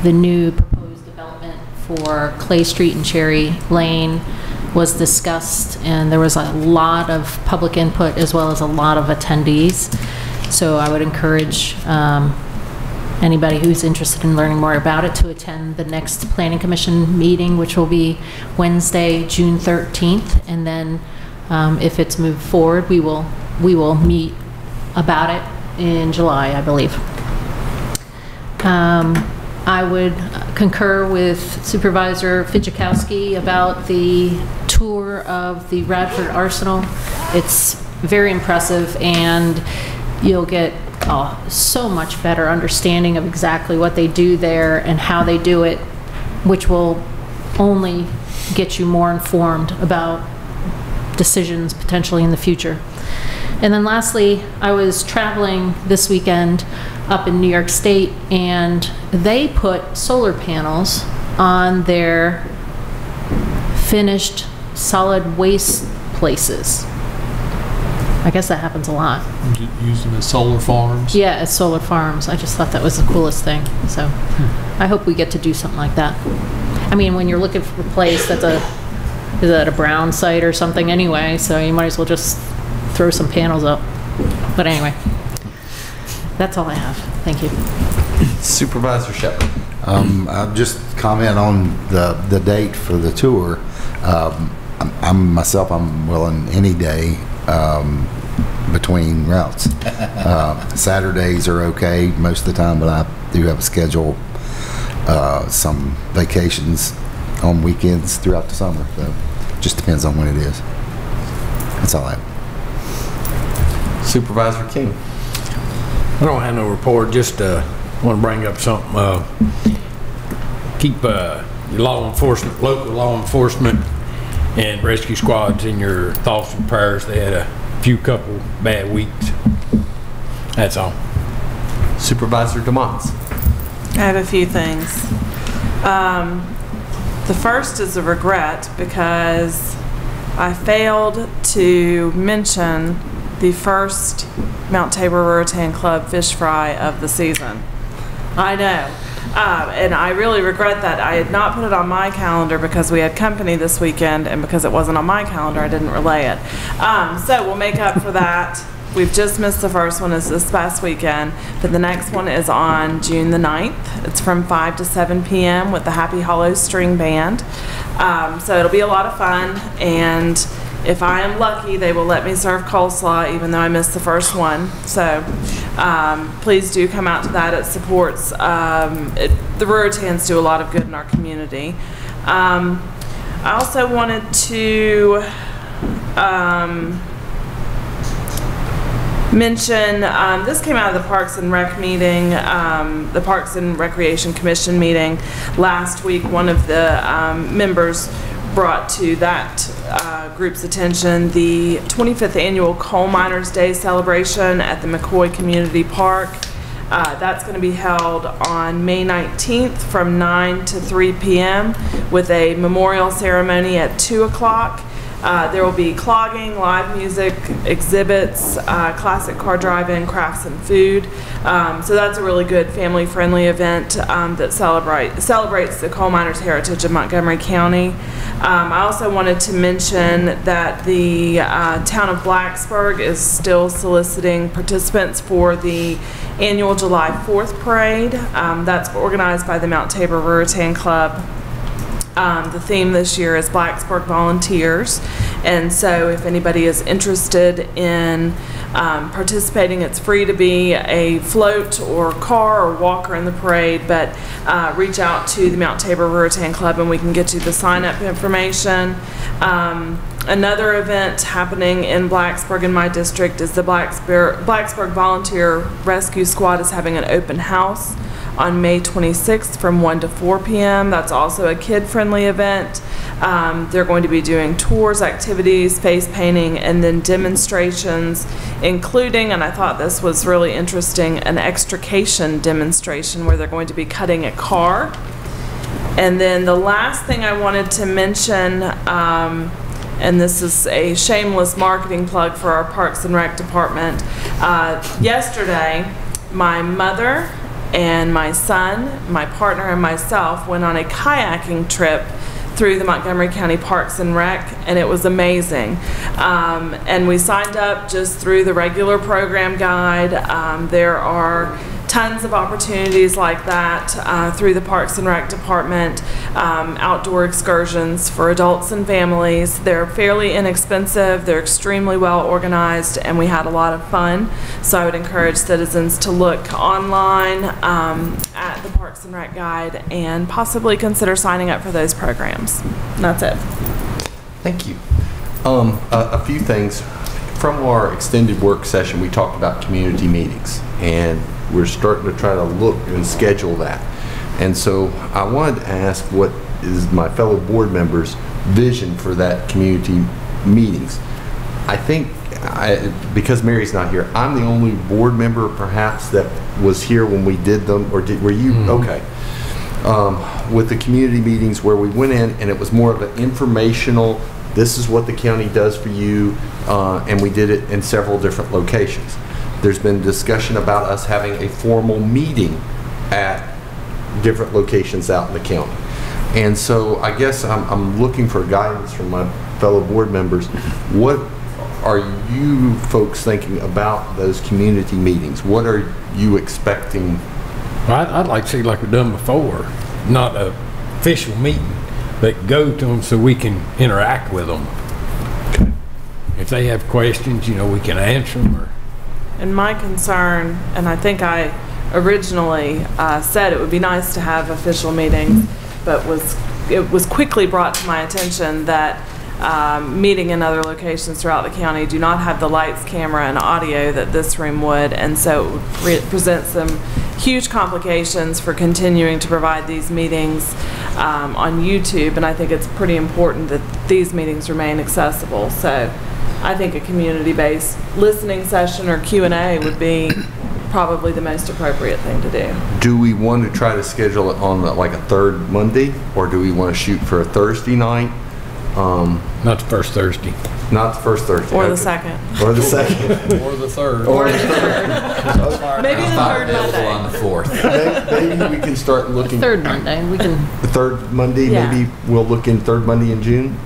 the new proposed development for Clay Street and Cherry Lane was discussed, and there was a lot of public input as well as a lot of attendees. So I would encourage anybody who's interested in learning more about it to attend the next Planning Commission meeting, which will be Wednesday, June 13th, and then if it's moved forward, we will meet about it in July, I believe. I would concur with Supervisor Fidzikowski about the tour of the Radford Arsenal. It's very impressive, and you'll get so much better understanding of exactly what they do there and how they do it, which will only get you more informed about decisions potentially in the future. And then lastly, I was traveling this weekend up in New York State, and they put solar panels on their finished solid waste places. I guess that happens a lot. Using the solar farms? Yeah, as solar farms. I just thought that was the coolest thing. So I hope we get to do something like that. I mean, when you're looking for a place that's is that a brown site or something anyway, so you might as well just throw some panels up. But anyway, that's all I have. Thank you. Supervisor Shepard. I'll just comment on the date for the tour. I'm willing any day between routes. Saturdays are okay most of the time, but I do have a schedule, some vacations on weekends throughout the summer, so it just depends on when it is. That's all I have. Supervisor King. I don't have no report, just want to bring up something. Keep your law enforcement, local law enforcement and rescue squads in your thoughts and prayers. They had a couple bad weeks. That's all. Supervisor DeMonts. I have a few things. The first is a regret because I failed to mention the first Mount Tabor Ruritan Club fish fry of the season. I know. And I really regret that. I had not put it on my calendar because we had company this weekend, and because it wasn't on my calendar, I didn't relay it. So we'll make up for that. We've just missed the first one, is this past weekend, but the next one is on June the 9th. It's from 5 to 7 p.m. with the Happy Hollows String Band. So it'll be a lot of fun, and if I am lucky, they will let me serve coleslaw even though I missed the first one. So please do come out to that. It supports, the Ruritans do a lot of good in our community. I also wanted to mention, this came out of the Parks and Rec meeting, the Parks and Recreation Commission meeting last week. One of the members brought to that group's attention the 25th Annual Coal Miners Day celebration at the McCoy Community Park. That's going to be held on May 19th from 9 to 3 p.m. with a memorial ceremony at 2 o'clock. There will be clogging, live music, exhibits, classic car drive-in, crafts and food. So that's a really good family-friendly event that celebrates the coal miners' heritage of Montgomery County. I also wanted to mention that the town of Blacksburg is still soliciting participants for the annual July 4th parade. That's organized by the Mount Tabor Ruritan Club. The theme this year is Blacksburg Volunteers, and so if anybody is interested in participating, it's free to be a float or car or walker in the parade, but reach out to the Mount Tabor Ruritan Club and we can get you the sign-up information. Another event happening in Blacksburg in my district is the Blacksburg Volunteer Rescue Squad is having an open house on May 26th from 1 to 4 p.m. That's also a kid-friendly event. They're going to be doing tours, activities, face painting, and then demonstrations, including, and I thought this was really interesting, an extrication demonstration where they're going to be cutting a car. And then the last thing I wanted to mention, and this is a shameless marketing plug for our Parks and Rec department. Yesterday, my mother and my son, my partner, and myself went on a kayaking trip through the Montgomery County Parks and Rec, and it was amazing. And we signed up just through the regular program guide. There are tons of opportunities like that through the Parks and Rec department, outdoor excursions for adults and families. They're fairly inexpensive, they're extremely well organized, and we had a lot of fun. So I would encourage citizens to look online at the Parks and Rec guide and possibly consider signing up for those programs. And that's it. Thank you. A few things. From our extended work session, we talked about community meetings, and we're starting to try to look and schedule that. And so I wanted to ask what is my fellow board members' vision for that community meetings. I think, because Mary's not here, I'm the only board member perhaps that was here when we did them, or were you? Okay. With the community meetings where we went in and it was more of an informational, this is what the county does for you, and we did it in several different locations. There's been discussion about us having a formal meeting at different locations out in the county. And so I guess I'm looking for guidance from my fellow board members. What are you folks thinking about those community meetings? What are you expecting? Well, I'd like to see like we've done before, not an official meeting, but go to them so we can interact with them. Okay. If they have questions, you know, we can answer them. And my concern, and I think I originally said it would be nice to have official meetings, but it was quickly brought to my attention that meeting in other locations throughout the county do not have the lights, camera, and audio that this room would, and so it would present some huge complications for continuing to provide these meetings on YouTube, and I think it's pretty important that these meetings remain accessible. So I think a community-based listening session or Q&A would be probably the most appropriate thing to do. Do we want to try to schedule it on like a third Monday, or do we want to shoot for a Thursday night? Not the first Thursday. Not the first Thursday. Or okay. the second. Or the second. Or the third. Or the third. Maybe the third Monday. On the 4th. Maybe we can start looking. Third Monday, we can. The third Monday, Yeah. maybe we'll look in third Monday in June.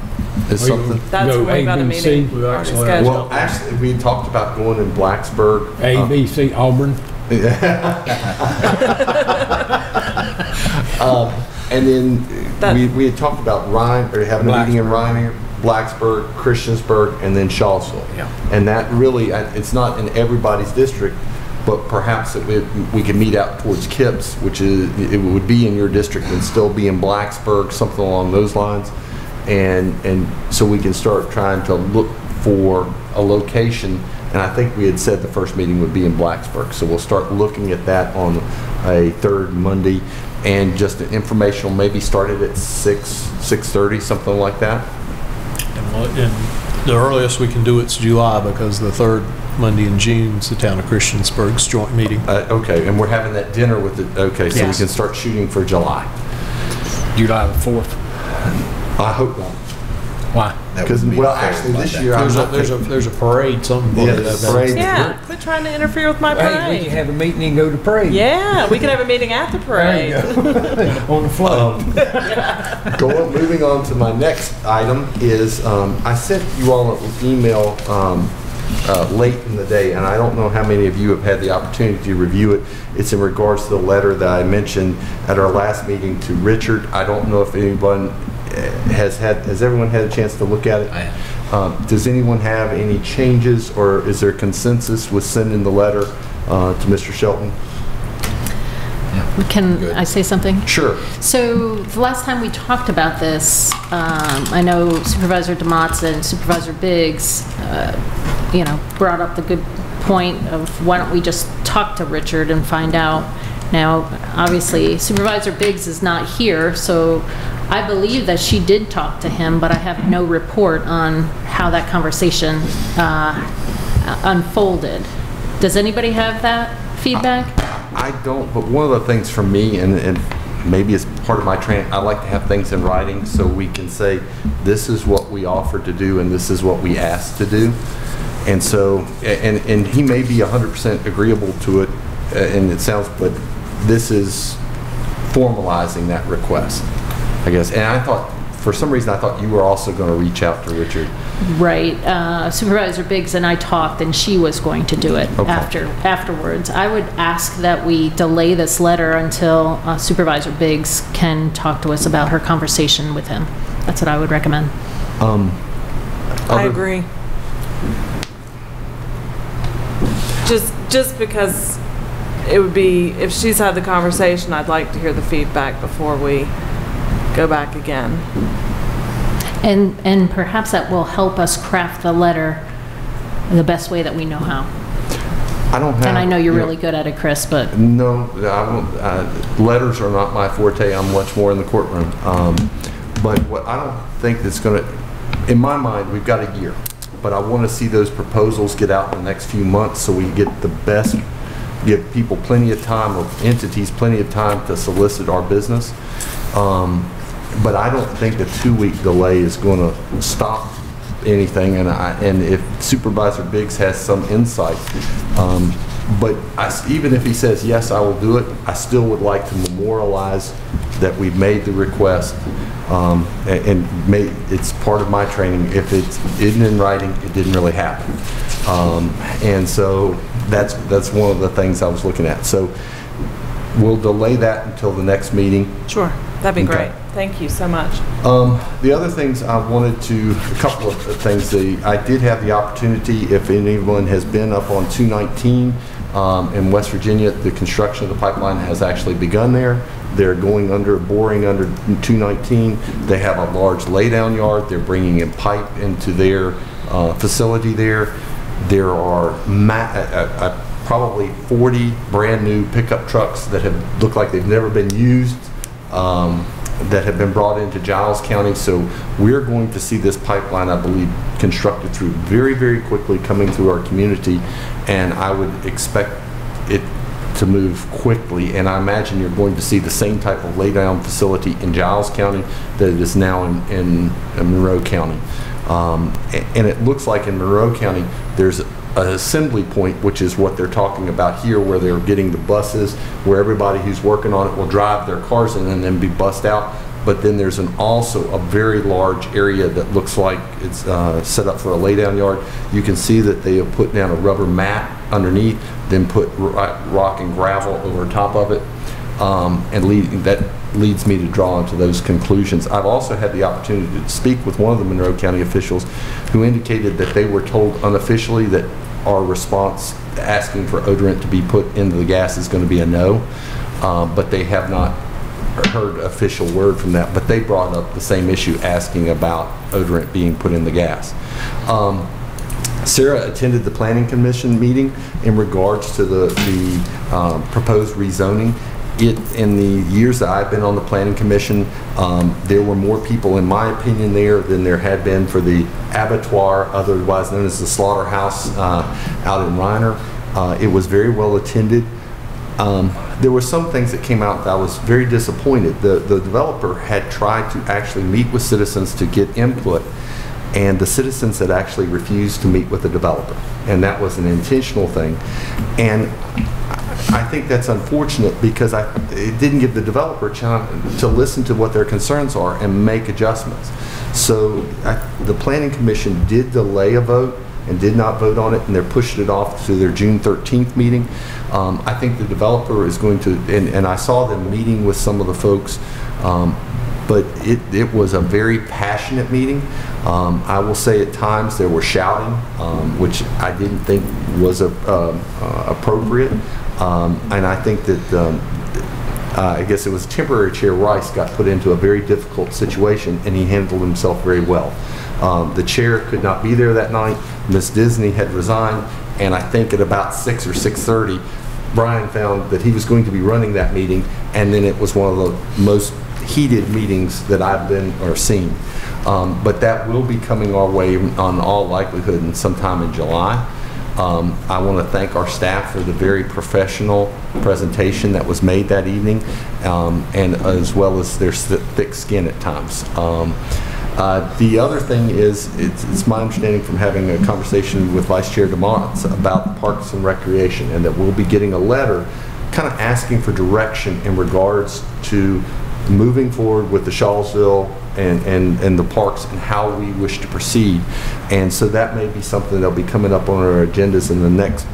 Is something. That's when we've got a meeting already scheduled. Well, actually, we talked about going in Blacksburg. ABC, Auburn. And then we had talked about having a meeting in Ryan, Blacksburg, Christiansburg, and then Charlottesville. Yeah. And that really, it's not in everybody's district, but perhaps we could meet out towards Kips, which it would be in your district and still be in Blacksburg, something along those lines. And so we can start trying to look for a location and I think we had said the first meeting would be in Blacksburg. So we'll start looking at that on a third Monday, and just an informational, maybe started at 6:30, something like that. And the earliest we can do it's July, because the third Monday in June is the town of Christiansburg's joint meeting. Okay, and we're having that dinner with it. Okay, so Yes. we can start shooting for July. July the 4th. I hope not. Why? Because, well, actually, this year There's a parade. parade. Yeah, quit trying to interfere with my Hey, we parade. can have a meeting and go to parade. Yeah, we can have a meeting at the parade. On the float. Moving on to my next item is, I sent you all an email late in the day, and I don't know how many of you have had the opportunity to review it. It's in regards to the letter that I mentioned at our last meeting to Richard. I don't know if anyone has everyone had a chance to look at it? I have. Does anyone have any changes, or is there consensus with sending the letter to Mr. Shelton? Can Good. I say something? Sure. So the last time we talked about this, I know Supervisor DeMotz and Supervisor Biggs, brought up the good point of why don't we just talk to Richard and find out. Now, obviously, Supervisor Biggs is not here, so I believe that she did talk to him, but I have no report on how that conversation unfolded. Does anybody have that feedback? I don't, but one of the things for me, and maybe it's part of my training, I like to have things in writing so we can say, this is what we offered to do and this is what we asked to do. And so, and he may be 100% agreeable to it, and it sounds, but this is formalizing that request, I guess. And I thought, for some reason, I thought you were also going to reach out to Richard. Right. Supervisor Biggs and I talked, and she was going to do it Okay. afterwards. I would ask that we delay this letter until Supervisor Biggs can talk to us about her conversation with him. That's what I would recommend. I agree. Just because it would be, if she's had the conversation, I'd like to hear the feedback before we go back again. And perhaps that will help us craft the letter the best way that we know how. I don't have. And I know you're really good at it, Chris, but... No, I won't, letters are not my forte. I'm much more in the courtroom. But what I don't think that's going to, in my mind, we've got a year. But I want to see those proposals get out in the next few months so we get the best, give people plenty of time, or entities plenty of time to solicit our business. But I don't think a 2-week delay is going to stop anything, and if Supervisor Biggs has some insight, but even if he says yes, I will do it, I still would like to memorialize that we've made the request, and it's part of my training. If it isn't in writing, it didn't really happen, and so that's one of the things I was looking at. So we'll delay that until the next meeting. Sure, that'd be Okay. great. Thank you so much. The other things I wanted to, a couple of things. I did have the opportunity, if anyone has been up on 219 in West Virginia, the construction of the pipeline has actually begun there. They're boring under 219. They have a large laydown yard. They're bringing in pipe into their facility there. There are probably 40 brand new pickup trucks that have looked like they've never been used, that have been brought into Giles County. So we're going to see this pipeline, I believe, constructed through very, very quickly, coming through our community, and I would expect it to move quickly. And I imagine you're going to see the same type of laydown facility in Giles County that it is now in Monroe County. And it looks like in Monroe County there's an assembly point, which is what they're talking about here, where they're getting the buses, where everybody who's working on it will drive their cars in and then be bussed out. But then there's also a very large area that looks like it's set up for a laydown yard. You can see that they have put down a rubber mat underneath, then put rock and gravel over top of it, and that leads me to draw into those conclusions. I've also had the opportunity to speak with one of the Monroe County officials who indicated that they were told unofficially that our response asking for odorant to be put into the gas is going to be a no, but they have not heard official word from that. But they brought up the same issue, asking about odorant being put in the gas. Sarah attended the Planning Commission meeting in regards to the proposed rezoning. In the years that I've been on the Planning Commission, there were more people, in my opinion, there than there had been for the abattoir, otherwise known as the slaughterhouse out in Reiner. It was very well attended. There were some things that came out that I was very disappointed. The developer had tried to actually meet with citizens to get input, and the citizens had actually refused to meet with the developer, and that was an intentional thing. And I think that's unfortunate because it didn't give the developer a chance to listen to what their concerns are and make adjustments. So the Planning Commission did delay a vote and did not vote on it, and they're pushing it off to their June 13th meeting. I think the developer is going to, and I saw them meeting with some of the folks, but it was a very passionate meeting. I will say at times there were shouting, which I didn't think was appropriate. And I think that I guess it was temporary chair Rice got put into a very difficult situation, and he handled himself very well. The chair could not be there that night. Ms. Disney had resigned, and I think at about 6 or 6:30, Brian found that he was going to be running that meeting, and then it was one of the most heated meetings that I've been or seen. But that will be coming our way on all likelihood in sometime in July. I want to thank our staff for the very professional presentation that was made that evening, and as well as their thick skin at times. The other thing is, it's my understanding from having a conversation with Vice Chair DeMont about Parks and Recreation, and that we'll be getting a letter kind of asking for direction in regards to moving forward with the Shawsville and the parks and how we wish to proceed. And so that may be something that'll be coming up on our agendas in the next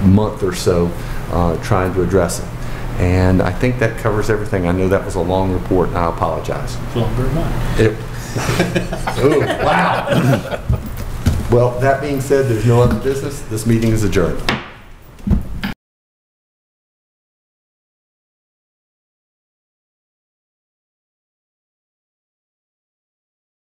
month or so, trying to address it. And I think that covers everything. I know that was a long report, and I apologize. Longer than mine. Oh, wow. Well, that being said, there's no other business. This meeting is adjourned.